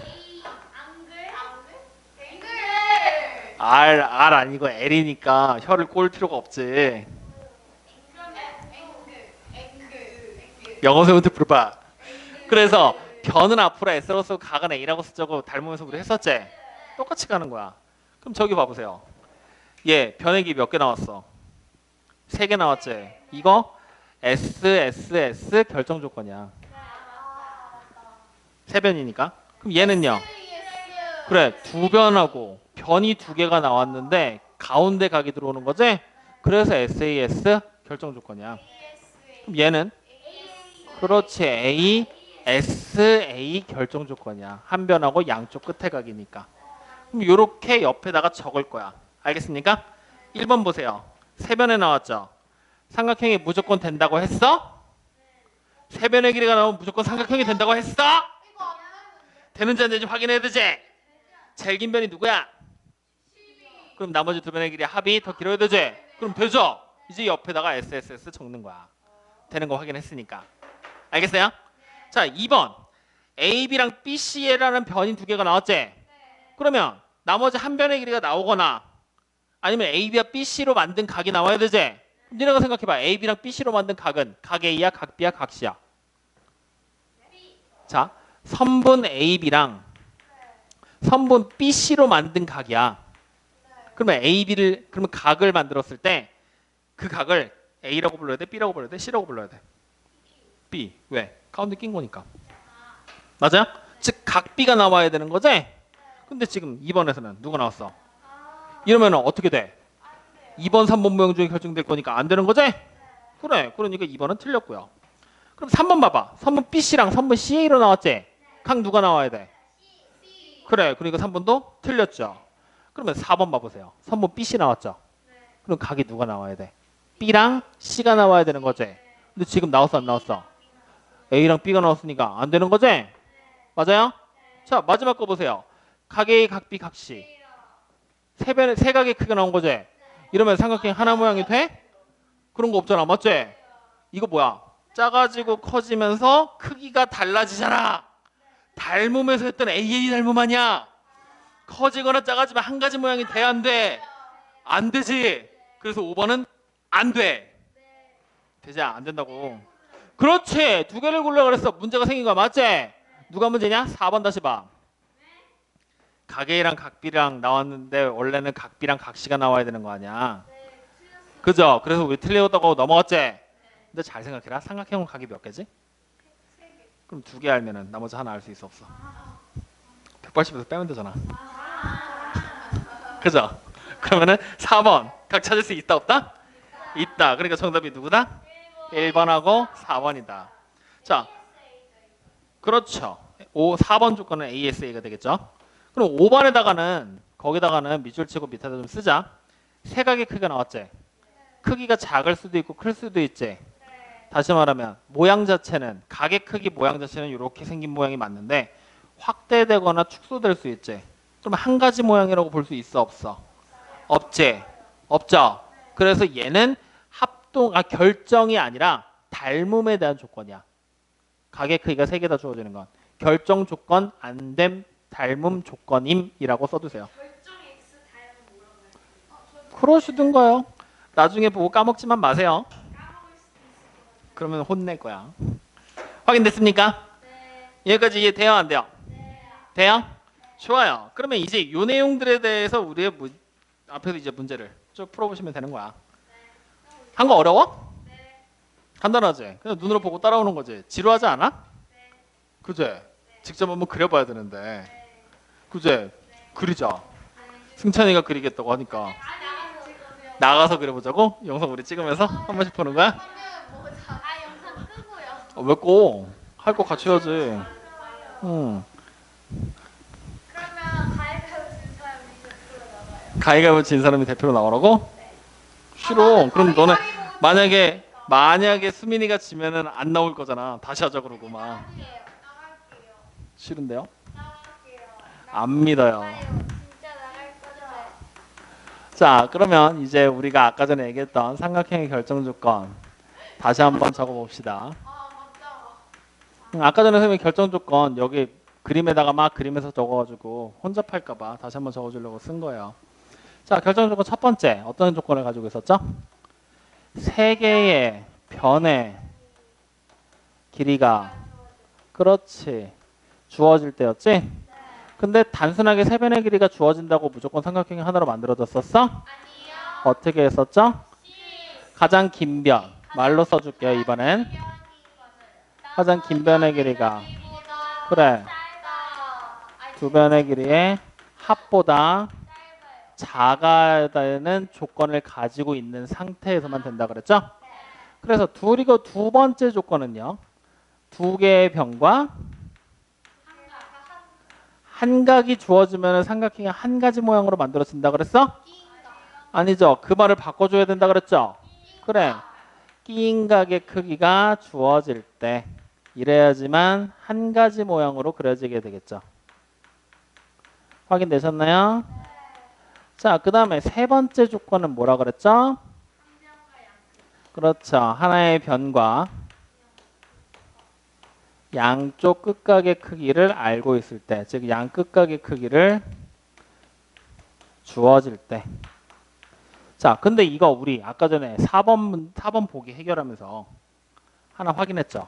R 아니고 L이니까 혀를 꼴 필요가 없지. 영어 선생님한테 물어봐. 그래서 변은 앞으로 S라고 쓰고 각은 A라고 쓰자고 닮으면서 우리 했었지? 똑같이 가는 거야. 그럼 저기 봐보세요. 얘 변액이 몇 개 나왔어? 3개 나왔지? 이거 S 결정 조건이야. 세 변이니까. 그럼 얘는요? 그래, 두 변하고 변이 2개가 나왔는데 가운데 각이 들어오는 거지? 그래서 SAS 결정 조건이야. 그럼 얘는? 그렇지, SA 결정 조건이야. 한 변하고 양쪽 끝에 각이니까. 그럼 이렇게 옆에다가 적을 거야. 알겠습니까? 1번 보세요. 세 변에 나왔죠? 삼각형이 무조건 된다고 했어? 세 변의 길이가 나오면 무조건 삼각형이 된다고 했어? 되는지 안 되는지 확인해야 되지? 제일 긴 변이 누구야? 그럼 나머지 두 변의 길이 합이 더 길어야 되지? 그럼 되죠? 이제 옆에다가 SSS 적는 거야. 되는 거 확인했으니까. 알겠어요? 자, 2번. AB랑 BC라는 변이 두 개가 나왔지? 그러면 나머지 한 변의 길이가 나오거나 아니면 AB와 BC로 만든 각이 나와야 되지? 그럼 니네가 생각해봐. AB랑 BC로 만든 각은 각 A야, 각 B야, 각 C야? 자, 선분 AB랑 선분 BC로 만든 각이야. 그러면 그러면 각을 만들었을 때 그 각을 A라고 불러야 돼? B라고 불러야 돼? C라고 불러야 돼? B. 왜? 가운데 낀 거니까. 맞아요? 즉, 각 B가 나와야 되는 거지? 근데 지금 2번에서는 누가 나왔어? 이러면 어떻게 돼? 2번, 3번 모양 중에 결정될 거니까 안 되는 거지? 그래. 그러니까 2번은 틀렸고요. 그럼 3번 봐봐. 선분 BC랑 선분 CA로 나왔지? 각 누가 나와야 돼? 그래. 그러니까 3번도 틀렸죠. 그러면 4번 봐보세요. 선분 BC 나왔죠? 그럼 각이 누가 나와야 돼? B랑 C가 나와야 되는 거지? 근데 지금 나왔어 안 나왔어? A랑 B가 나왔으니까 안 되는 거지? 맞아요? 자, 마지막 거 보세요. 각 A, 각 B, 각 C. 세 각의 크기가 나온 거지? 이러면 삼각형 하나 모양이 돼? 그런 거 없잖아. 맞지? 이거 뭐야? 작아지고 커지면서 크기가 달라지잖아. 닮음에서 했던 AA 닮음 아니야? 커지거나 작아지면 한 가지 모양이 돼, 안 돼? 안 되지. 그래서 5번은 안 돼. 되지? 안 된다고. 그렇지. 두 개를 고르라 그랬어. 문제가 생긴 거야. 맞지? 누가 문제냐? 4번 다시 봐. 각 A랑 각 B랑 나왔는데 원래는 각 B랑 각 C가 나와야 되는 거 아니야? 그죠? 그래서 우리 틀렸다고 넘어갔지? 근데 잘 생각해라. 삼각형은 각이 몇 개지? 그럼 두 개 알면은 나머지 하나 알 수 있어 없어? 180에서 빼면 되잖아. 그죠? 그러면은 4번 각 찾을 수 있다 없다? 있다. 그러니까 정답이 누구다? 1번하고 4번이다. 자, 그렇죠. 4번 조건은 ASA가 되겠죠. 그럼 5번에다가는 거기다가는 밑줄 치고 밑에다 좀 쓰자. 세 각의 크기가 나왔지? 크기가 작을 수도 있고 클 수도 있지? 다시 말하면 모양 자체는 각의 크기 모양 자체는 이렇게 생긴 모양이 맞는데 확대되거나 축소될 수 있지? 그럼 한 가지 모양이라고 볼 수 있어 없어? 없지? 없죠? 그래서 얘는 결정이 아니라 닮음에 대한 조건이야. 각의 크기가 세 개 다 주어지는 건 결정 조건 안됨 닮음 조건임이라고 써두세요. 그러시든가요. 나중에 보고 까먹지만 마세요. 그러면 혼낼 거야. 확인됐습니까? 여기까지 이해돼요 안 돼요? 돼요? 좋아요. 그러면 이제 이 내용들에 대해서 우리의 앞에서 이제 문제를 쭉 풀어보시면 되는 거야. 한 거 어려워? 간단하지? 그냥 눈으로 보고 따라오는 거지. 지루하지 않아? 그제? 직접 한번 그려봐야 되는데. 그제? 그리자. 승찬이가 그리겠다고 하니까. 나가서 그려보자고? 영상 우리 찍으면서 한 번씩 보는 거야? 영상 끄고요. 왜 꼭? 할 거 같이 해야지. 응. 그러면 가위바위보 진 사람이 대표로 나가요. 가위바위보 진 사람이 대표로 나오라고? 싫어. 그럼 너네 만약에 수민이가 지면은 안 나올 거잖아. 다시 하자 그러고 막. 나갈게요. 싫은데요? 나갈게요. 안 믿어요. 진짜 나갈 건데. 자, 그러면 이제 우리가 아까 전에 얘기했던 삼각형의 결정 조건 다시 한번 적어 봅시다. 깜짝아. 아까 전에 선생님이 결정 조건 여기 그림에다가 막 그림에서 적어가지고 혼잡할까봐 다시 한번 적어주려고 쓴 거예요. 자, 결정 조건 첫 번째 어떤 조건을 가지고 있었죠? 세 개의 변의 길이가 그렇지 주어질 때였지? 근데 단순하게 세 변의 길이가 주어진다고 무조건 삼각형이 하나로 만들어졌었어? 아니요. 어떻게 했었죠? 가장 긴 변 말로 써줄게요. 이번엔 가장 긴 변의 길이가 그래 두 변의 길이의 합보다 작아야 되는 조건을 가지고 있는 상태에서만 된다 그랬죠? 그래서 둘이고 두 번째 조건은요. 두 개의 변과 한 각이 주어지면 삼각형이 한 가지 모양으로 만들어진다 그랬어? 아니죠. 그 말을 바꿔줘야 된다 그랬죠? 그래. 끼인 각의 크기가 주어질 때 이래야지만 한 가지 모양으로 그려지게 되겠죠. 확인되셨나요? 자, 그 다음에 세 번째 조건은 뭐라 그랬죠? 그렇죠. 하나의 변과 양쪽 끝각의 크기를 알고 있을 때, 즉 양끝각의 크기를 주어질 때. 자, 근데 이거 우리 아까 전에 4번 보기 해결하면서 하나 확인했죠.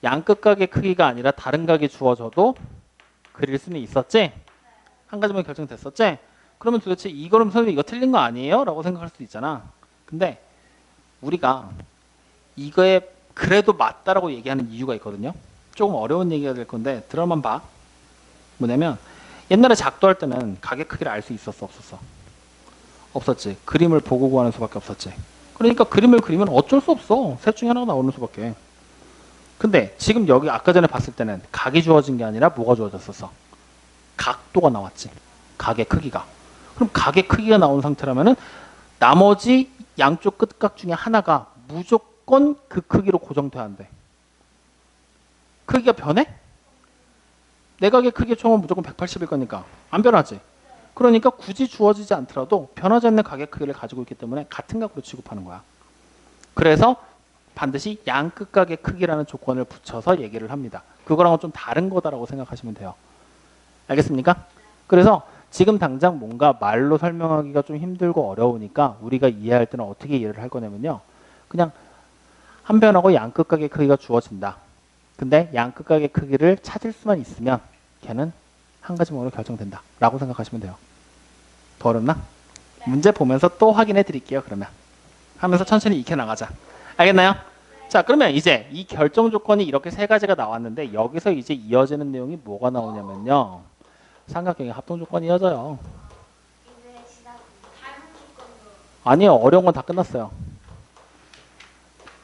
양끝각의 크기가 아니라 다른 각이 주어져도 그릴 수는 있었지? 한 가지만 결정됐었지? 그러면 도대체 이거는 선생님 이거 틀린 거 아니에요? 라고 생각할 수도 있잖아. 근데 우리가 이거에 그래도 맞다라고 얘기하는 이유가 있거든요. 조금 어려운 얘기가 될 건데 들어만 봐. 뭐냐면 옛날에 작도할 때는 각의 크기를 알 수 있었어, 없었어? 없었지. 그림을 보고 구하는 수밖에 없었지. 그러니까 그림을 그리면 어쩔 수 없어. 셋 중에 하나가 나오는 수밖에. 근데 지금 여기 아까 전에 봤을 때는 각이 주어진 게 아니라 뭐가 주어졌었어? 각도가 나왔지. 각의 크기가. 그럼 각의 크기가 나온 상태라면은 나머지 양쪽 끝각 중에 하나가 무조건 그 크기로 고정돼야 한대. 크기가 변해? 내각의 크기의 총은 무조건 180일 거니까 안 변하지. 그러니까 굳이 주어지지 않더라도 변하지 않는 각의 크기를 가지고 있기 때문에 같은 각으로 취급하는 거야. 그래서 반드시 양끝각의 크기라는 조건을 붙여서 얘기를 합니다. 그거랑은 좀 다른 거다라고 생각하시면 돼요. 알겠습니까? 그래서 지금 당장 뭔가 말로 설명하기가 좀 힘들고 어려우니까 우리가 이해할 때는 어떻게 이해를 할 거냐면요. 그냥 한 변하고 양끝각의 크기가 주어진다. 근데 양끝각의 크기를 찾을 수만 있으면 걔는 한 가지 mod으로 결정된다 라고 생각하시면 돼요. 더 어렵나? 문제 보면서 또 확인해 드릴게요. 그러면 하면서 천천히 익혀 나가자. 알겠나요? 자, 그러면 이제 이 결정 조건이 이렇게 세 가지가 나왔는데 여기서 이제 이어지는 내용이 뭐가 나오냐면요. 삼각형의 합동 조건이 이어져요. 이제 지난 다른 조건도 아니요, 어려운 건 다 끝났어요.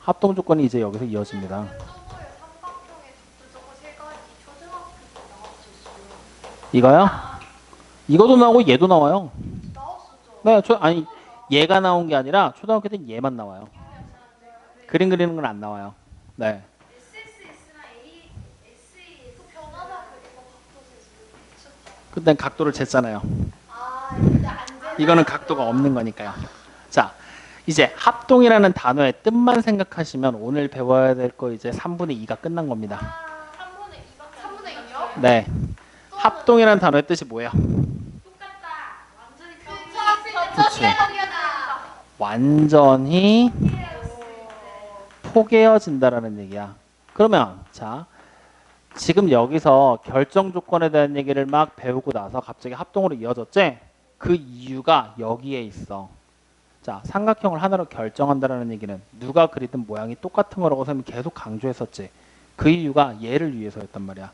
합동 조건이 이제 여기서 이어집니다. 저번에 삼각형의 적도 저거 세 가지 초등학교 때 나왔었어요. 이거요? 이것도 나오고 얘도 나와요. 나왔었죠. 네, 아니 얘가 나온 게 아니라 초등학교 때는 얘만 나와요. 그림 그리는 건 안 나와요. 네. SSS나 SE 그 변하다 그리고 각도에서 그땐 각도를 쟀잖아요. 아 근데 안 되는 이거는 각도가 없는 거니까요. 자, 이제 합동이라는 단어의 뜻만 생각하시면 오늘 배워야 될 거 이제 3분의 2가 끝난 겁니다. 3분의 2요? 네. 합동이라는 단어의 뜻이 뭐예요? 똑같다. 완전히 그치. 변화다. 완전히 포개어진다라는 얘기야. 그러면 자, 지금 여기서 결정 조건에 대한 얘기를 막 배우고 나서 갑자기 합동으로 이어졌지? 그 이유가 여기에 있어. 자, 삼각형을 하나로 결정한다라는 얘기는 누가 그리든 모양이 똑같은 거라고 선생님이 계속 강조했었지. 그 이유가 얘를 위해서였단 말이야.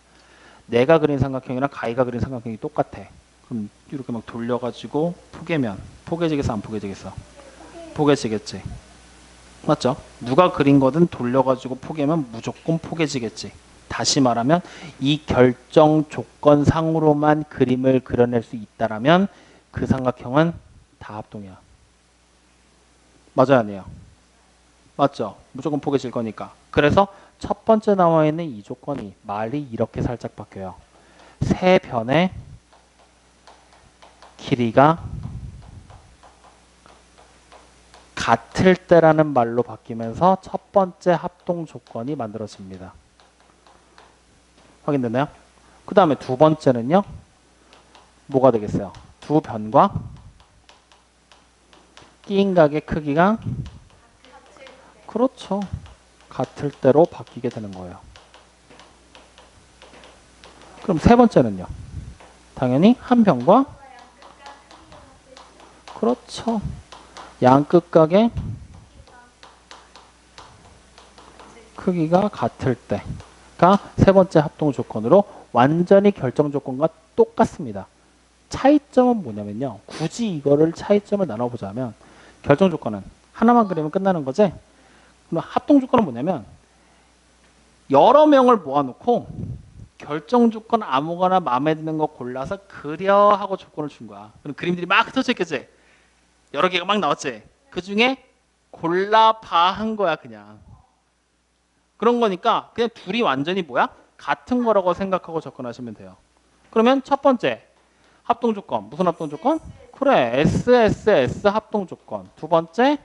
내가 그린 삼각형이랑 가희가 그린 삼각형이 똑같아. 그럼 이렇게 막 돌려가지고 포개면 포개지겠어, 안 포개지겠어? 포개지겠지. 맞죠? 누가 그린 거든 돌려가지고 포개면 무조건 포개지겠지. 다시 말하면 이 결정 조건 상으로만 그림을 그려낼 수 있다라면 그 삼각형은 다 합동이야. 맞아요, 아니에요? 맞죠? 무조건 포개질 거니까. 그래서 첫 번째 나와 있는 이 조건이 말이 이렇게 살짝 바뀌어요. 세 변의 길이가 같을 때라는 말로 바뀌면서 첫 번째 합동 조건이 만들어집니다. 확인됐나요? 그 다음에 두 번째는요. 뭐가 되겠어요? 두 변과 끼인 각의 크기가 그렇죠. 같을 때로 바뀌게 되는 거예요. 그럼 세 번째는요. 당연히 한 변과 그렇죠. 양끝각의 크기가 같을 때가 세 번째 합동 조건으로 완전히 결정 조건과 똑같습니다. 차이점은 뭐냐면요. 굳이 이거를 차이점을 나눠보자면 결정 조건은 하나만 그리면 끝나는 거지. 그럼 합동 조건은 뭐냐면 여러 명을 모아놓고 결정 조건 아무거나 마음에 드는 거 골라서 그려 하고 조건을 준 거야. 그럼 그림들이 막 흩어져 있겠지. 여러 개가 막 나왔지. 그 중에 골라봐 한 거야 그냥. 그런 거니까 그냥 둘이 완전히 뭐야? 같은 거라고 생각하고 접근하시면 돼요. 그러면 첫 번째 합동 조건 무슨 합동 조건? 그래 SSS 합동 조건. 두 번째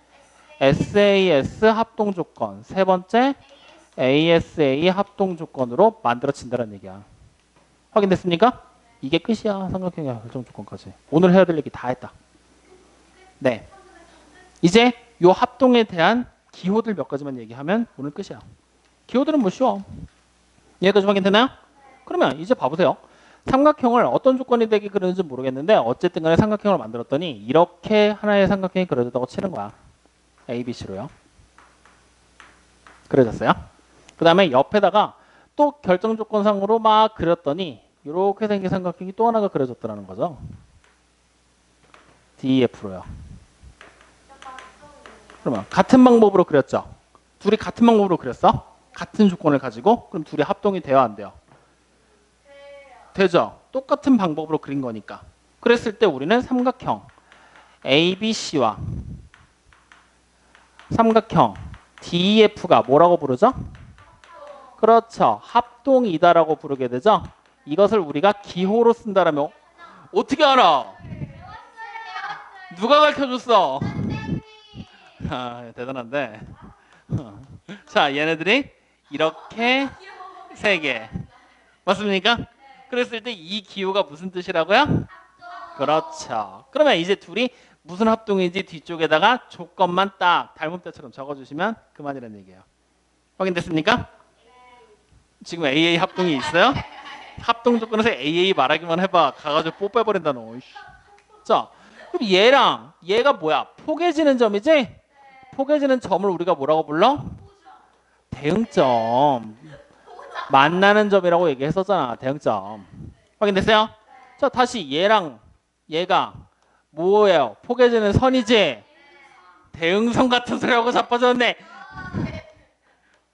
SAS 합동 조건. 세 번째 ASA 합동 조건으로 만들어진다는 얘기야. 확인됐습니까? 이게 끝이야. 삼각형의 결정 조건까지. 오늘 해야 될 얘기 다 했다. 네. 이제 요 합동에 대한 기호들 몇 가지만 얘기하면 오늘 끝이야. 기호들은 뭐 쉬워. 여기까지 확인되나요? 그러면 이제 봐보세요. 삼각형을 어떤 조건이 되게 그리는지 모르겠는데 어쨌든 간에 삼각형을 만들었더니 이렇게 하나의 삼각형이 그려졌다고 치는 거야. ABC로요. 그려졌어요. 그 다음에 옆에다가 또 결정 조건상으로 막 그렸더니 이렇게 생긴 삼각형이 또 하나가 그려졌다는 거죠. DEF로요. 그러면 같은 방법으로 그렸죠. 둘이 같은 방법으로 그렸어. 같은 조건을 가지고 그럼 둘이 합동이 돼야 안 돼요? 되죠. 똑같은 방법으로 그린 거니까. 그랬을 때 우리는 삼각형 ABC와 삼각형 DEF가 뭐라고 부르죠? 그렇죠. 합동이다라고 부르게 되죠. 이것을 우리가 기호로 쓴다라면 어떻게 알아? 누가 가르쳐줬어? 아, 대단한데. 자, 얘네들이 이렇게 세 개. 맞습니까? 그랬을 때 이 기호가 무슨 뜻이라고요? 그렇죠. 그러면 이제 둘이 무슨 합동인지 뒤쪽에다가 조건만 딱 닮은 때처럼 적어주시면 그만이라는 얘기예요. 확인됐습니까? 지금 AA 합동이 있어요? 합동 조건에서 AA 말하기만 해봐. 가가지고 뽀 빼버린다 너. 자, 그럼 얘랑 얘가 뭐야? 포개지는 점이지? 포개지는 점을 우리가 뭐라고 불러? 대응점. 만나는 점이라고 얘기했었잖아. 대응점. 확인됐어요? 자, 다시 얘랑 얘가 뭐예요? 포개지는 선이지? 대응선 같은 소리하고 자빠졌네.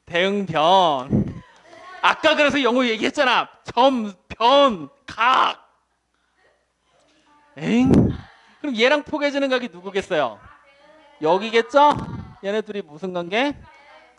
대응변. 아까 그래서 영어 얘기했잖아. 점, 변, 각. 엥? 그럼 얘랑 포개지는 각이 누구겠어요? 여기겠죠? 얘네 둘이 무슨 관계?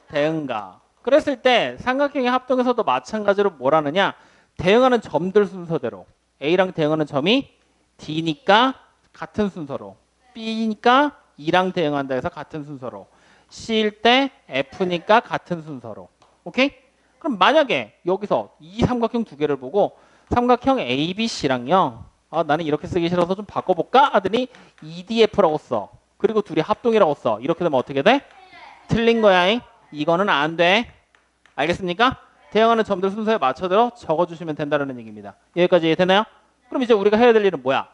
대응각. 그랬을 때 삼각형의 합동에서도 마찬가지로 뭘 하느냐? 대응하는 점들 순서대로 A랑 대응하는 점이 D니까 같은 순서로, B니까 E랑 대응한다 해서 같은 순서로, C일 때 F니까 같은 순서로. 오케이? 그럼 만약에 여기서 이 삼각형 두 개를 보고 삼각형 ABC랑요, 나는 이렇게 쓰기 싫어서 좀 바꿔볼까? 하더니 EDF라고 써. 그리고 둘이 합동이라고 써. 이렇게 되면 어떻게 돼? 틀린 거야. 이거는 안 돼. 알겠습니까? 대응하는 점들 순서에 맞춰서 적어주시면 된다는 얘기입니다. 여기까지 이해되나요? 그럼 이제 우리가 해야 될 일은 뭐야?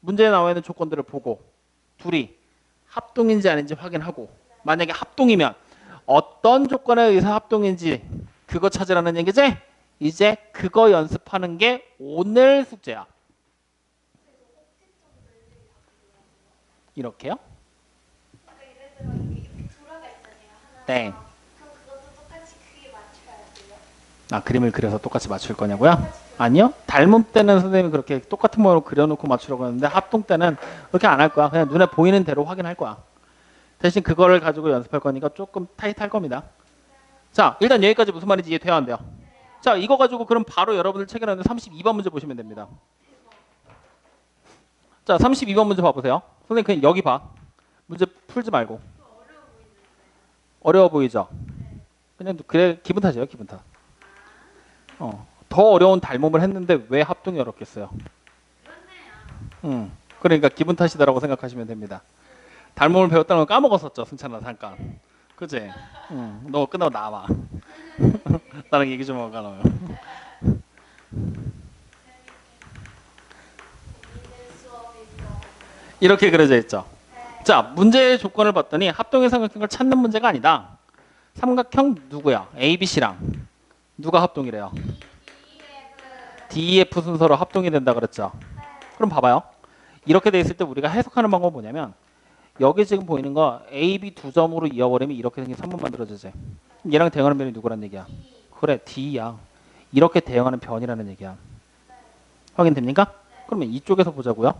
문제에 나와 있는 조건들을 보고 둘이 합동인지 아닌지 확인하고, 만약에 합동이면 어떤 조건에 의해서 합동인지 그거 찾으라는 얘기지? 이제 그거 연습하는 게 오늘 숙제야. 이렇게요? 네. 아, 그림을 그려서 똑같이 맞출 거냐고요? 아니요. 닮은 때는 선생님이 그렇게 똑같은 모양으로 그려놓고 맞추려고 하는데 합동 때는 그렇게 안 할 거야. 그냥 눈에 보이는 대로 확인할 거야. 대신 그거를 가지고 연습할 거니까 조금 타이트할 겁니다. 자, 일단 여기까지 무슨 말인지 이해돼야 안 돼요? 자, 이거 가지고 그럼 바로 여러분들 책에 나오는 32번 문제 보시면 됩니다. 자, 32번 문제 봐보세요. 선생님 그냥 여기 봐. 문제 풀지 말고. 어려워 보이죠? 그냥 그래, 기분 탓이에요, 기분 탓. 더 어려운 닮음을 했는데 왜 합동이 어렵겠어요? 그러니까 기분 탓이다라고 생각하시면 됩니다. 닮음을 배웠다는 걸 까먹었었죠, 승찬아 잠깐. 그지? 너 끝나고 나와. 나랑 얘기 좀 하고 가. 이렇게 그려져 있죠. 자, 문제의 조건을 봤더니 합동의 삼각형을 찾는 문제가 아니다. 삼각형 누구야? ABC랑 누가 합동이래요? DEF 순서로 합동이 된다 그랬죠. 그럼 봐봐요. 이렇게 돼 있을 때 우리가 해석하는 방법은 뭐냐면, 여기 지금 보이는 거 A, B 두 점으로 이어버리면 이렇게 생긴 선문 만들어지지. 얘랑 대응하는 변이 누구란 얘기야? 그래, D야. 이렇게 대응하는 변이라는 얘기야. 확인됩니까? 그러면 이쪽에서 보자고요.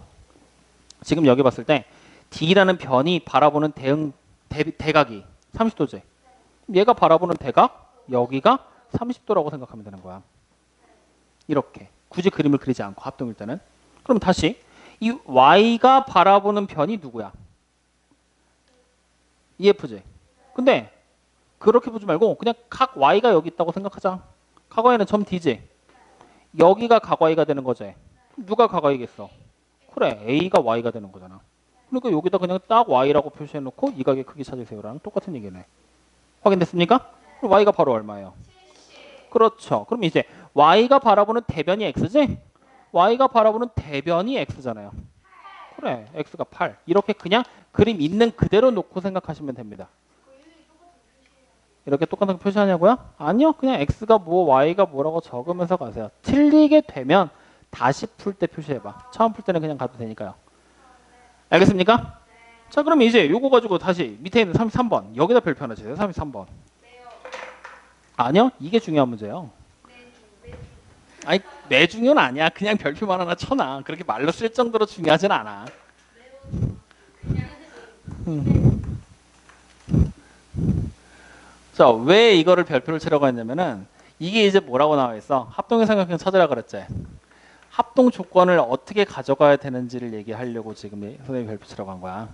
지금 여기 봤을 때 D라는 변이 바라보는 대각이 30도지. 얘가 바라보는 대각, 여기가 30도라고 생각하면 되는 거야. 이렇게. 굳이 그림을 그리지 않고 합동일 때는. 그럼 다시 이 Y가 바라보는 변이 누구야? EF지. 근데 그렇게 보지 말고 그냥 각 y가 여기 있다고 생각하자. 각 y는 점 d지. 여기가 각 y가 되는 거지. 누가 각 y겠어? 그래, a가 y가 되는 거잖아. 그러니까 여기다 그냥 딱 y라고 표시해놓고 이 가게 크기 찾으세요라는 똑같은 얘기네. 확인됐습니까? 그럼 y가 바로 얼마예요? 그렇죠. 그럼 이제 y가 바라보는 대변이 x지? y가 바라보는 대변이 x잖아요. 그래, x가 8. 이렇게 그냥 그림 있는 그대로 놓고 생각하시면 됩니다. 이렇게 똑같은 거 표시하냐고요? 아니요. 그냥 x가 뭐 y가 뭐라고 적으면서 가세요. 틀리게 되면 다시 풀 때 표시해봐. 처음 풀 때는 그냥 가도 되니까요. 알겠습니까? 자, 그럼 이제 요거 가지고 다시 밑에 있는 33번 여기다 별표 하나 주세요. 33번. 아니요. 이게 중요한 문제예요. 아니, 내 중요는 아니야. 그냥 별표만 하나 쳐놔. 그렇게 말로 쓸 정도로 중요하진 않아. 자, 왜 이거를 별표를 치라고 했냐면은 이게 이제 뭐라고 나와 있어? 합동의 삼각형 찾으라 그랬지. 합동 조건을 어떻게 가져가야 되는지를 얘기하려고 지금 선생님이 별표 치라고 한 거야.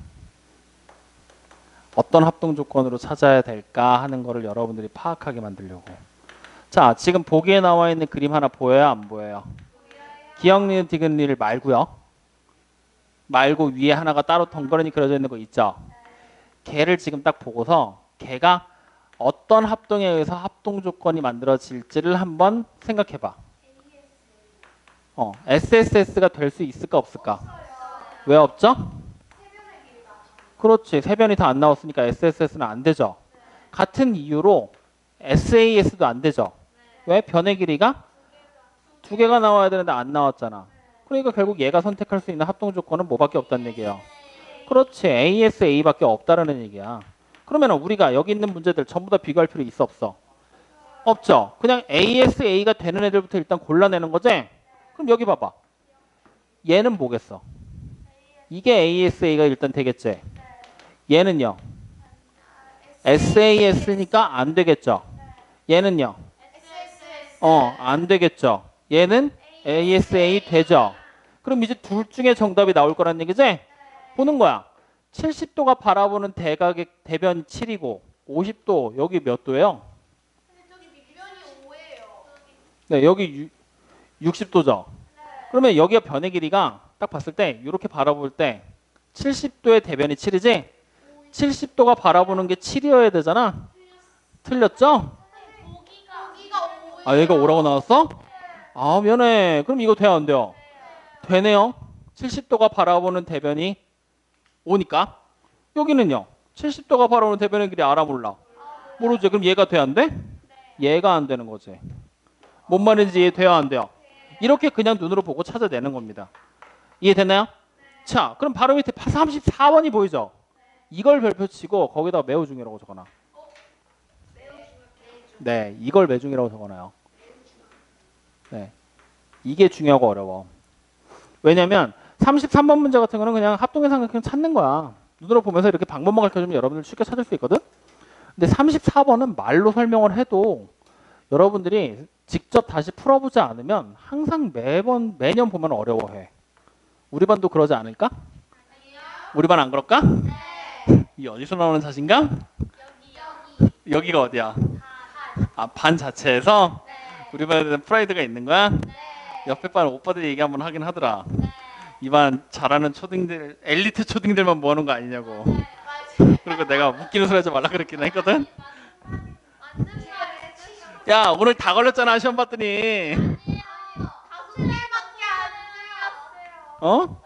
어떤 합동 조건으로 찾아야 될까 하는 거를 여러분들이 파악하게 만들려고. 자, 지금 보기에 나와 있는 그림 하나 보여요? 안 보여요? 기역, 니은, 디귿, 리을 말고요. 말고 위에 하나가 따로 덩그러니 그려져 있는 거 있죠? 걔를 지금 딱 보고서 걔가 어떤 합동에 의해서 합동 조건이 만들어질지를 한번 생각해봐. SSS가 될 수 있을까 없을까? 왜 없죠? 그렇지. 세변이 다 안 나왔으니까 SSS는 안 되죠. 같은 이유로 SAS도 안 되죠. 왜? 변의 길이가 두 개가 나와야 되는데 안 나왔잖아. 그러니까 결국 얘가 선택할 수 있는 합동 조건은 뭐밖에 없다는 얘기예요. 그렇지. ASA밖에 없다라는 얘기야. 그러면 우리가 여기 있는 문제들 전부 다 비교할 필요 있어 없어? 없죠. 그냥 ASA가 되는 애들부터 일단 골라내는 거지? 그럼 여기 봐봐. 얘는 뭐겠어? 이게 ASA가 일단 되겠지? 얘는요? SAS니까 안 되겠죠? 얘는요? 안 되겠죠? 얘는 ASA 되죠? 그럼 이제 둘 중에 정답이 나올 거란 얘기지? 보는 거야. 70도가 바라보는 대각의 대변 7이고 50도 여기 몇 도예요? 네, 여기 60도죠. 그러면 여기가 변의 길이가 딱 봤을 때 이렇게 바라볼 때 70도의 대변이 7이지? 70도가 바라보는 게 7이어야 되잖아. 틀렸죠? 아, 얘가 5라고 나왔어? 아, 미안해. 그럼 이거 돼요, 안 돼요? 되네요. 70도가 바라보는 대변이 5니까. 여기는요. 70도가 바라보는 대변의 길이 알아 몰라? 모르지. 그럼 얘가 돼야 안 돼? 얘가 안 되는 거지. 뭔 말인지 이해돼요, 안 돼요? 이렇게 그냥 눈으로 보고 찾아내는 겁니다. 이해됐나요? 자, 그럼 바로 밑에 34번이 보이죠? 이걸 별표 치고 거기다 매우 중요라고 적어놔. 네, 이걸 매중이라고 적어놔요. 네, 이게 중요하고 어려워. 왜냐면 33번 문제 같은 거는 그냥 합동의 삼각형 찾는 거야. 눈으로 보면서 이렇게 방법만 가르쳐주면 여러분들 쉽게 찾을 수 있거든. 근데 34번은 말로 설명을 해도 여러분들이 직접 다시 풀어보지 않으면 항상 매년 보면 어려워해. 우리 반도 그러지 않을까? 우리 반 안 그럴까? 이 어디서 나오는 자신감? 여기가 어디야? 아, 반 자체에서? 우리 반에 대한 프라이드가 있는 거야? 옆에 반 오빠들 얘기 한번 하긴 하더라. 이 반 잘하는 초딩들, 엘리트 초딩들만 모아놓은 거 아니냐고. 그리고 내가 웃기는 소리 하지 말라 그랬긴 했거든. 야, 오늘 다 걸렸잖아, 시험 봤더니. 어?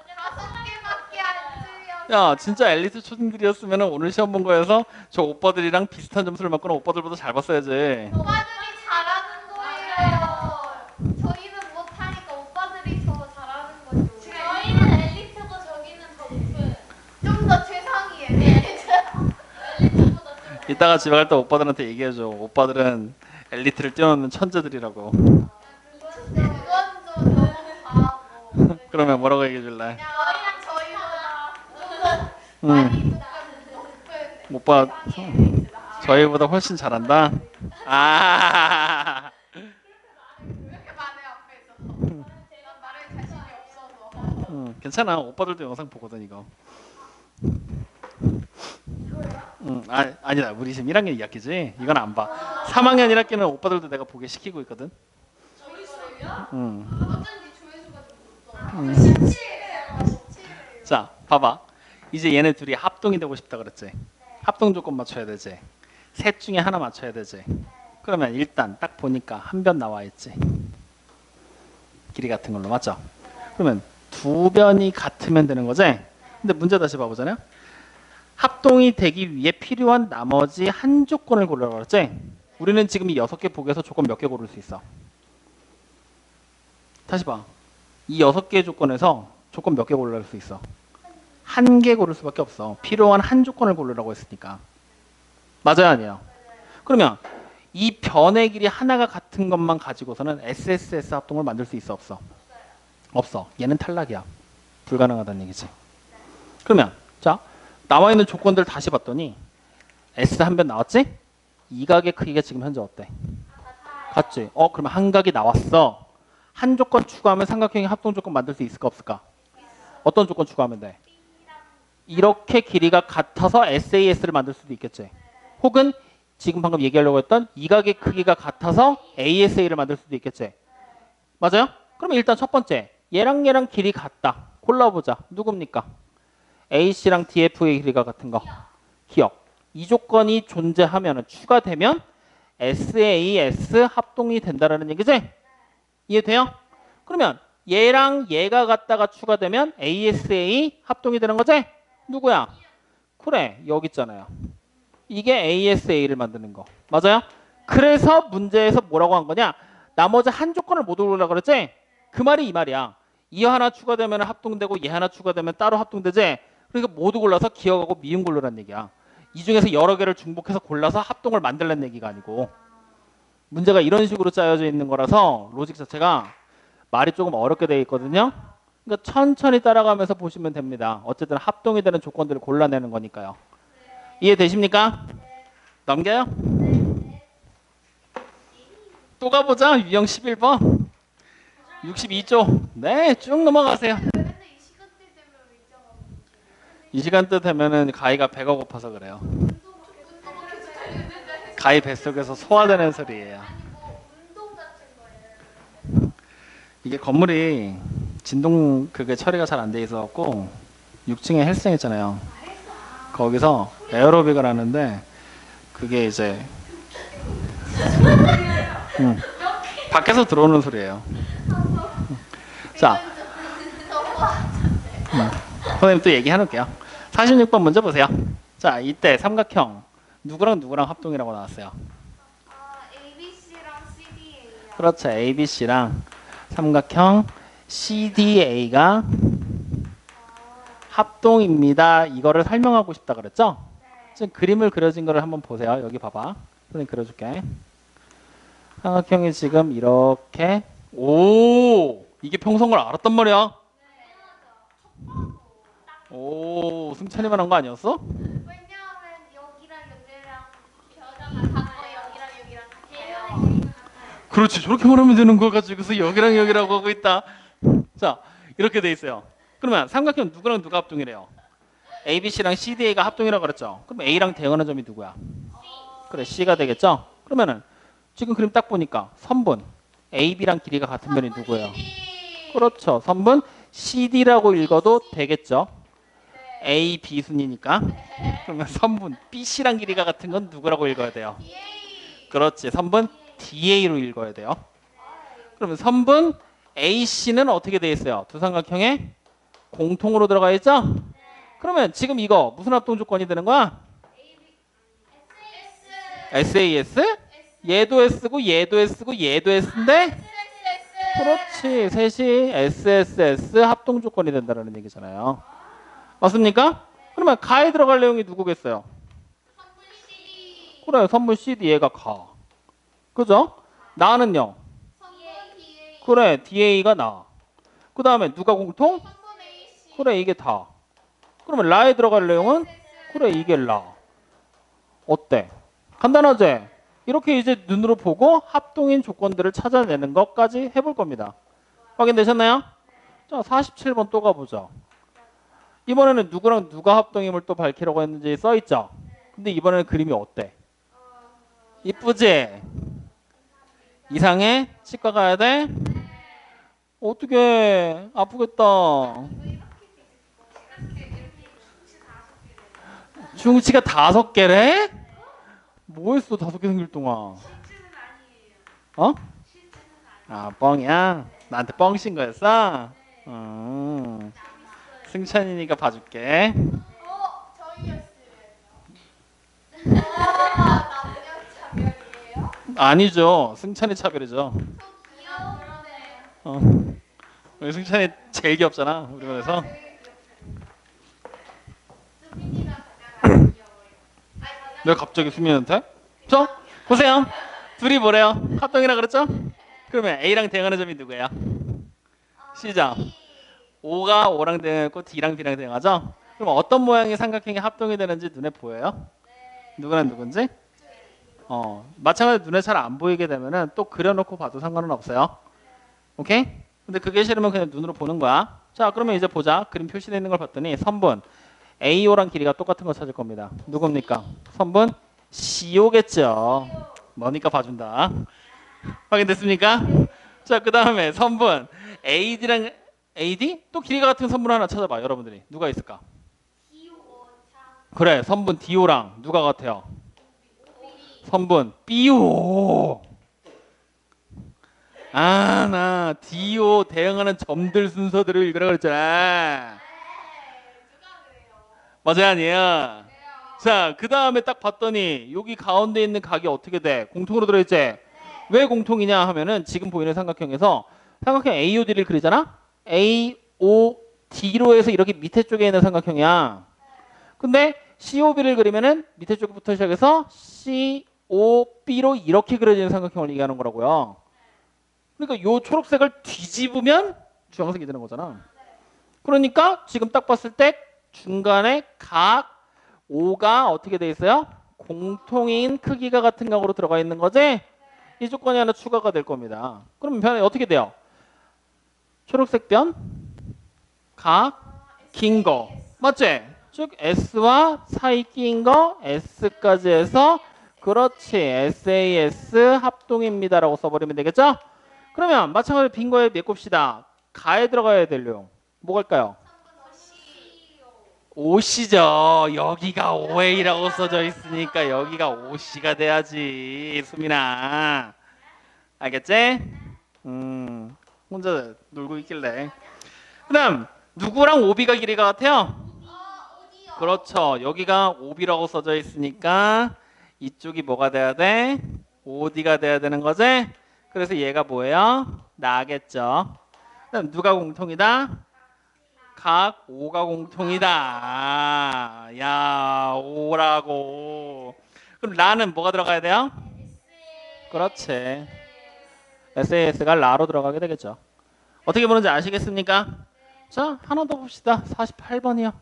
야, 진짜 엘리트 초딩들이었으면 오늘 시험 본 거여서 저 오빠들이랑 비슷한 점수를 맞거나 오빠들보다 잘 봤어야지. 오빠들이 잘하는 거예요. 저희는 못하니까 오빠들이 더 잘하는 거죠. 저희는 엘리트고 저기는 더 높은. 좀 더 최상위에. 엘리트보다 좀. 이따가 집에 갈 때 오빠들한테 얘기해줘. 오빠들은 엘리트를 뛰어넘는 천재들이라고. 그건 좀 너무 과하고. 그러면 뭐라고 얘기해 줄래? 저희랑 저희보다 좀 응. 많이 높은. 오빠 저희보다 훨씬 잘한다. 아. 왜 이렇게 말해 앞에서? 제가 말할 자신이 없어서. 괜찮아. 오빠들도 영상 보거든 이거. 아니다. 우리 지금 1학년 2학기지. 이건 안 봐. 3학년 1학기는 오빠들도 내가 보게 시키고 있거든. 조회수요? 음. 어쩐지 조회수가 좀 높다. 17이에요. 17. 자, 봐봐. 이제 얘네 둘이 합동이 되고 싶다 그랬지. 합동 조건 맞춰야 되지. 셋 중에 하나 맞춰야 되지. 그러면 일단 딱 보니까 한 변 나와 있지. 길이 같은 걸로 맞죠? 그러면 두 변이 같으면 되는 거지. 근데 문제 다시 봐보잖아요. 합동이 되기 위해 필요한 나머지 한 조건을 고르라고 그랬지. 우리는 지금 이 6개 보기에서 조건 몇 개 고를 수 있어? 다시 봐. 이 6개의 조건에서 조건 몇 개 고를 수 있어? 한 개 고를 수밖에 없어. 필요한 한 조건을 고르라고 했으니까. 맞아요, 아니에요? 그러면 이 변의 길이 하나가 같은 것만 가지고서는 SSS 합동을 만들 수 있어, 없어? 없어. 얘는 탈락이야. 불가능하다는 얘기지. 그러면 자, 나와 있는 조건들 다시 봤더니 S 한 변 나왔지? 이 각의 크기가 지금 현재 어때? 같지? 그러면 한 각이 나왔어. 한 조건 추가하면 삼각형의 합동 조건 만들 수 있을까 없을까? 어떤 조건 추가하면 돼? 이렇게 길이가 같아서 SAS를 만들 수도 있겠지. 혹은 지금 방금 얘기하려고 했던 이 각의 크기가 같아서 ASA를 만들 수도 있겠지. 맞아요? 그러면 일단 첫 번째, 얘랑 얘랑 길이 같다. 골라보자. 누굽니까? AC랑 DF의 길이가 같은 거. 기억. 이 조건이 존재하면 추가되면 SAS 합동이 된다라는 얘기지? 이해돼요? 그러면 얘랑 얘가 같다가 추가되면 ASA 합동이 되는 거지? 누구야? 그래, 여기 있잖아요. 이게 ASA를 만드는 거. 맞아요? 그래서 문제에서 뭐라고 한 거냐? 나머지 한 조건을 못 고르려고 그랬지? 그 말이 이 말이야. 이 하나 추가되면 합동되고 얘 하나 추가되면 따로 합동되지? 그러니까 모두 골라서 기억하고 미음 고르라는 얘기야. 이 중에서 여러 개를 중복해서 골라서 합동을 만들라는 얘기가 아니고. 문제가 이런 식으로 짜여져 있는 거라서 로직 자체가 말이 조금 어렵게 되어 있거든요. 그러니까 천천히 따라가면서 보시면 됩니다. 어쨌든 합동이 되는 조건들을 골라내는 거니까요. 이해되십니까? 넘겨요? 또 가보자. 유형 11번. 62조. 네, 쭉 넘어가세요. 맨날 이 시간대 되면 의자가 이 시간대 되면은 가희가 배가 고파서 그래요. 가희 뱃속에서 소화되는 소리예요. 아니 뭐 운동 같은 거예요. 이게 건물이 진동 그게 처리가 잘 안 돼 있어갖고 6층에 헬스장 있잖아요. 거기서 에어로빅을 하는데 그게 이제 밖에서 들어오는 소리예요. 자, 선생님 또 얘기 해놓을게요. 46번 문제 보세요. 자, 이때 삼각형 누구랑 누구랑 합동이라고 나왔어요. ABC랑 CD예요. 그렇죠. ABC랑 삼각형 CDA가 합동입니다. 이거를 설명하고 싶다 그랬죠? 지금 그림을 그려진 거를 한번 보세요. 여기 봐봐. 선생님 그려줄게. 삼각형이 지금 이렇게 이게 평성을 알았단 말이야. 승찬이만 한 거 아니었어? 왜냐하면 여기랑 여기랑 변화가 같고 여기랑 여기랑 같아요. 그렇지. 저렇게 말하면 되는 거 가지고서 여기랑 여기라고 하고 있다. 자, 이렇게 돼 있어요. 그러면 삼각형 누구랑 누가 합동이래요? ABC랑 CDA가 합동이라고 그랬죠. 그럼 A랑 대응하는 점이 누구야? 그래, C가 되겠죠. 그러면은 지금 그림 딱 보니까 선분 AB랑 길이가 같은 면이 누구예요? 그렇죠. 선분 CD라고 읽어도 되겠죠. A, B 순이니까. 그러면 선분 BC랑 길이가 같은 건 누구라고 읽어야 돼요? 그렇지. 선분 DA로 읽어야 돼요. 그러면 선분 AC는 어떻게 돼 있어요? 두 삼각형에 공통으로 들어가 있죠? 그러면 지금 이거 무슨 합동 조건이 되는 거야? SAS? 얘도 S고 얘도 S고 얘도 S인데 그렇지. 셋이 SSS 합동 조건이 된다는 얘기잖아요. 맞습니까? 그러면 가에 들어갈 내용이 누구겠어요? 그래, 선분 CD 얘가 가. 그죠? 나는요? 그래, DA가 나. 그 다음에 누가 공통? 그래, 이게 다. 그러면 라에 들어갈 내용은? 그래, 이게 라. 어때? 간단하지? 이렇게 이제 눈으로 보고 합동인 조건들을 찾아내는 것까지 해볼 겁니다. 확인되셨나요? 자, 47번 또 가보죠. 이번에는 누구랑 누가 합동임을 또 밝히라고 했는지 써있죠? 근데 이번에는 그림이 어때? 이쁘지? 이상해? 치과 가야 돼? 어떡해. 아프겠다. 중치가 5개래? 뭐 했어 5개 생길 동안? 어? 아 뻥이야? 나한테 뻥신 거였어? 승찬이니까 봐줄게. 저희였어요. 남녀차별이에요? 아니죠. 승찬이 차별이죠. 귀여운데. 우리 승찬이 제일 귀엽잖아. 우리 반에서. 수빈이가 가장 귀여워요. 내가 갑자기 수민한테? 저? 보세요. 둘이 뭐래요? 합동이라 그랬죠? 그러면 A랑 대응하는 점이 누구예요? C죠? O가 O랑 대응했고 D랑 B랑 대응하죠? 그럼 어떤 모양의 삼각형이 합동이 되는지 눈에 보여요? 누구랑 누군지? 마찬가지로 눈에 잘 안 보이게 되면은 또 그려놓고 봐도 상관은 없어요. 오케이? 근데 그게 싫으면 그냥 눈으로 보는 거야. 자, 그러면 이제 보자. 그림 표시되어 있는 걸 봤더니 선분 AO랑 길이가 똑같은 거 찾을 겁니다. 누굽니까? 선분 CO겠죠. 너니까 봐준다. 확인됐습니까? 자, 그 다음에 선분 AD랑 AD? 또 길이가 같은 선분 하나 찾아봐. 여러분들이. 누가 있을까? 그래, 선분 DO랑 누가 같아요? 선분 BO. 나 DO 대응하는 점들 순서들을 읽으라 그랬잖아. 맞아요, 아니에요? 자, 그 다음에 딱 봤더니 여기 가운데 있는 각이 어떻게 돼? 공통으로 들어있지? 왜 공통이냐 하면은 지금 보이는 삼각형에서 삼각형 AOD를 그리잖아? AOD로 해서 이렇게 밑에 쪽에 있는 삼각형이야. 근데 COB를 그리면은 밑에 쪽부터 시작해서 COB로 이렇게 그려지는 삼각형을 얘기하는 거라고요. 그러니까 요 초록색을 뒤집으면 주황색이 되는 거잖아. 그러니까 지금 딱 봤을 때 중간에 각 O가 어떻게 돼 있어요? 공통인 크기가 같은 각으로 들어가 있는 거지? 이 조건이 하나 추가가 될 겁니다. 그럼 변이 어떻게 돼요? 초록색 변, 각, 긴 거. 맞지? 즉 S와 사이 낀 거 S까지 해서 그렇지. SAS 합동입니다라고 써버리면 되겠죠? 그러면 마찬가지로 빈 거에 메꼽시다. 가에 들어가야 될 내용. 뭐갈까요? OC죠. 여기가 OA라고 써져 있으니까 여기가 OC가 돼야지. 수민아. 알겠지? 혼자 놀고 있길래. 그 다음 누구랑 OB가 길이가 같아요? 그렇죠. 여기가 OB라고 써져 있으니까 이쪽이 뭐가 돼야 돼? OD가 돼야 되는 거지? 그래서 얘가 뭐예요? 나겠죠. 그다음 누가 공통이다? 각 O가 공통이다. 야, O라고. 그럼 라는 뭐가 들어가야 돼요? 그렇지. SAS가 라로 들어가게 되겠죠. 어떻게 보는지 아시겠습니까? 자, 하나 더 봅시다. 48번이요.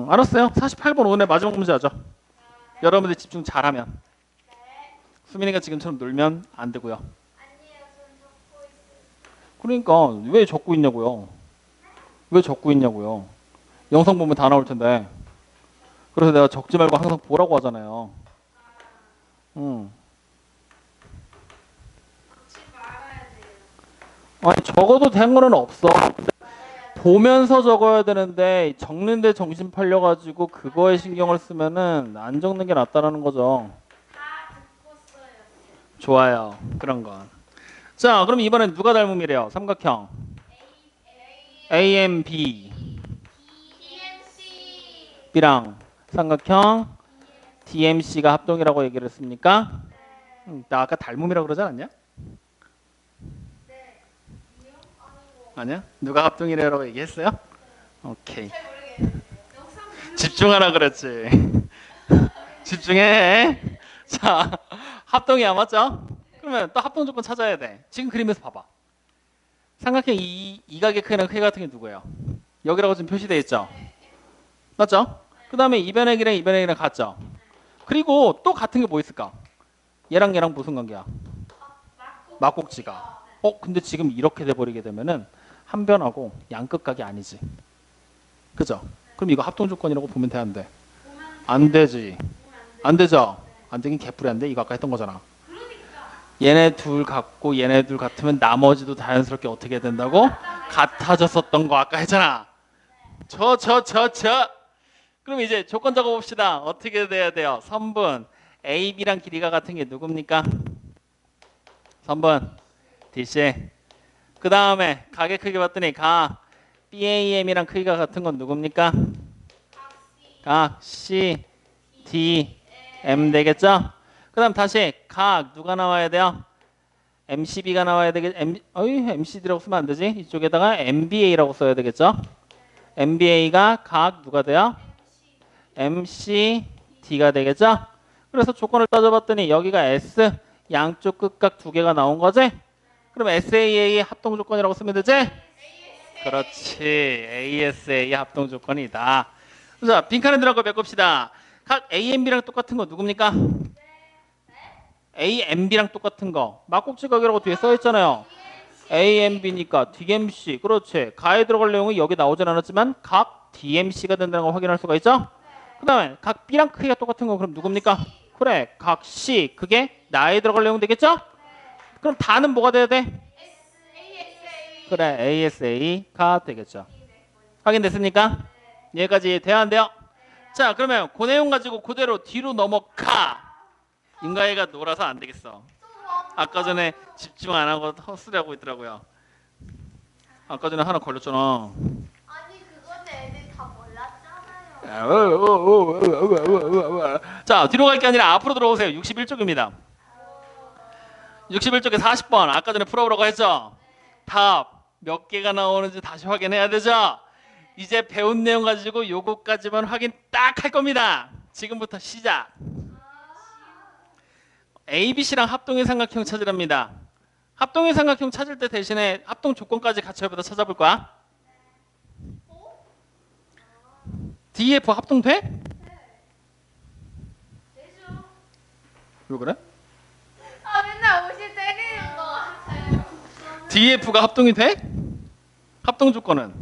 알았어요. 48번 오늘 마지막 문제 하죠. 여러분들 집중 잘하면. 수민이가 지금처럼 놀면 안 되고요. 그러니까 왜 적고 있냐고요. 왜 적고 있냐고요. 영상 보면 다 나올 텐데. 그래서 내가 적지 말고 항상 보라고 하잖아요. 아니 적어도 된 거는 없어. 근데 보면서 적어야 되는데 적는데 정신 팔려가지고 그거에 신경을 쓰면은 안 적는 게 낫다라는 거죠. 좋아요. 그런 건. 자, 그럼 이번엔 누가 닮음이래요? 삼각형. AMB. B랑 삼각형 DMC가 합동이라고 얘기를 했습니까? 나 아까 닮음이라고 그러지 않았냐? 아니야? 누가 합동이라고 얘기했어요? 오케이. 집중하라 그랬지. 집중해. 자, 합동이야, 맞죠? 그러면 또 합동 조건 찾아야 돼. 지금 그림에서 봐봐. 삼각형 이각의 크기랑 크기 같은 게 누구예요? 여기라고 지금 표시되어 있죠? 맞죠? 그 다음에 이변의 길이랑 이변의 길이랑 같죠? 그리고 또 같은 게 뭐 있을까? 얘랑 얘랑 무슨 관계야? 막곡지가. 근데 지금 이렇게 돼버리게 되면은 한 변하고 양끝각이 아니지. 그죠? 그럼 이거 합동 조건이라고 보면 돼, 안 돼? 안 되지. 안 되죠? 안 되긴 개뿔이 안 돼. 이거 아까 했던 거잖아. 얘네 둘 같고 얘네 둘 같으면 나머지도 자연스럽게 어떻게 해야 된다고? 같아졌었던 거 아까 했잖아. 저. 그럼 이제 조건 적어봅시다. 어떻게 돼야 돼요? 선분 A, B랑 길이가 같은 게 누굽니까? 선분 DC. 그 다음에 각의 크기 봤더니 각 BAM이랑 크기가 같은 건 누굽니까? 각 C, D, M 되겠죠? 그 다음 다시 각 누가 나와야 돼요? MCB가 나와야 되겠, MCD라고 쓰면 안 되지? 이쪽에다가 MBA라고 써야 되겠죠? MBA가 각 누가 돼요? MCD가 되겠죠? 그래서 조건을 따져봤더니 여기가 S 양쪽 끝각 두 개가 나온 거지? 그럼 SAA 합동 조건이라고 쓰면 되지? 그렇지. ASA 합동 조건이다. 자, 빈칸에 들어가 메꿉시다. 각 AMB랑 똑같은 거 누굽니까? AMB랑 똑같은 거. 막국지각이라고 뒤에 써 있잖아요. AMB니까 DMC. 그렇지. 가에 들어갈 내용이 여기 나오진 않았지만 각 DMC가 된다는 걸 확인할 수가 있죠? 그 다음에 각 B랑 크기가 똑같은 거 그럼 누굽니까? 그래. 각 C. 그게 나에 들어갈 내용 되겠죠? 그럼 다는 뭐가 돼야 돼? 그래. ASA가 되겠죠. 확인됐습니까? 여기까지 돼야 안 돼요? 자, 그러면 그 내용 가지고 그대로 뒤로 넘어가. 인가이가 놀아서 안 되겠어. 아까 전에 집중 안 하고 헛소리하고 있더라고요. 아까 전에 하나 걸렸잖아. 아니 그거는 애들 다 몰랐잖아요. 자, 뒤로 갈 게 아니라 앞으로 들어오세요. 61쪽입니다. 61쪽에 40번. 아까 전에 풀어보라고 했죠? 답 몇 개가 나오는지 다시 확인해야 되죠? 이제 배운 내용 가지고 요거까지만 확인 딱 할 겁니다. 지금부터 시작. ABC랑 합동의 삼각형 찾으랍니다. 합동의 삼각형 찾을 때 대신에 합동 조건까지 같이 여기다 찾아볼 거야. DF 합동돼? 왜 그래? 아 맨날 옷이 때리는 거 같아요. DF가 합동이 돼? 합동 조건은?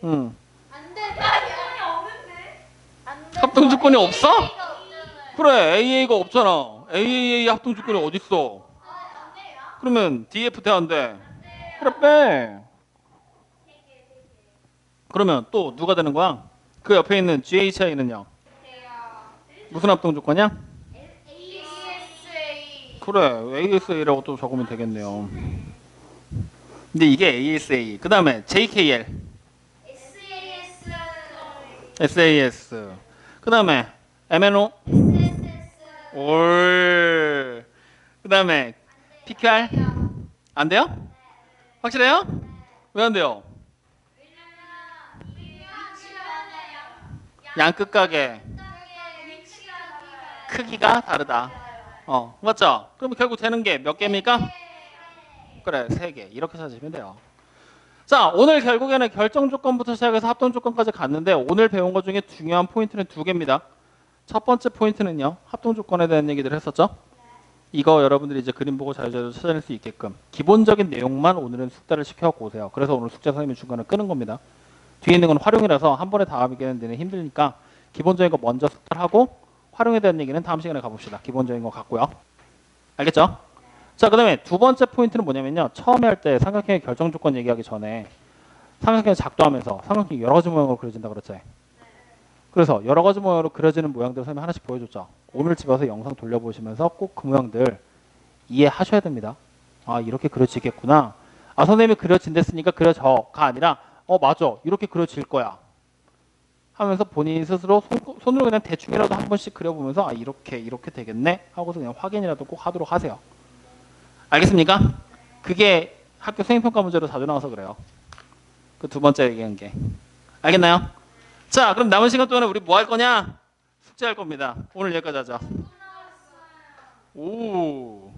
응. 안 돼. 조건이 없는데. 안 돼. 합동 조건이 없어? AA가 없잖아요. 그래, AA가 없잖아. AAA 합동 조건이 어딨어? 안 돼요? 그러면 DF 돼, 안 돼? 그래, 빼. 그러면 또 누가 되는 거야? 그 옆에 있는 GHI는요? 무슨 합동 조건이야? ASA. 그래, ASA라고 또 적으면 되겠네요. 근데 이게 ASA. 그 다음에 JKL, SAS. SAS. 그 다음에 MNO, SSS. 올. 그 다음에 PQR? 안 돼요? 확실해요? 왜 안 돼요? 양끝각의 크기가 다르다. 맞죠? 그럼 결국 되는 게 몇 개입니까? 그래, 3개. 이렇게 찾으시면 돼요. 자, 오늘 결국에는 결정 조건부터 시작해서 합동 조건까지 갔는데 오늘 배운 것 중에 중요한 포인트는 2개입니다. 첫 번째 포인트는요. 합동 조건에 대한 얘기들 했었죠? 이거 여러분들이 이제 그림 보고 자유자재로 찾아낼 수 있게끔 기본적인 내용만 오늘은 숙달을 시켜갖고 오세요. 그래서 오늘 숙제 선생님이 중간에 끄는 겁니다. 뒤에 있는 건 활용이라서 한 번에 다 하기에는 되는 힘드니까 기본적인 거 먼저 숙달하고 활용에 대한 얘기는 다음 시간에 가봅시다. 기본적인 거 같고요. 알겠죠? 자, 그 다음에 두 번째 포인트는 뭐냐면요. 처음에 할 때 삼각형의 결정 조건 얘기하기 전에 삼각형을 작도하면서 삼각형이 여러 가지 모양으로 그려진다 그랬지. 그래서 여러 가지 모양으로 그려지는 모양들을 선생님이 하나씩 보여줬죠. 오늘 집에 와서 영상 돌려보시면서 꼭 그 모양들 이해하셔야 됩니다. 아, 이렇게 그려지겠구나. 아, 선생님이 그려진댔으니까 그려져가 아니라 맞아. 이렇게 그려질 거야. 하면서 본인 스스로 손으로 그냥 대충이라도 한 번씩 그려보면서 아, 이렇게 되겠네 하고서 그냥 확인이라도 꼭 하도록 하세요. 알겠습니까? 그게 학교 수행평가 문제로 자주 나와서 그래요. 그 두 번째 얘기한 게. 알겠나요? 자, 그럼 남은 시간 동안에 우리 뭐 할 거냐? 숙제할 겁니다. 오늘 여기까지 하자. 오.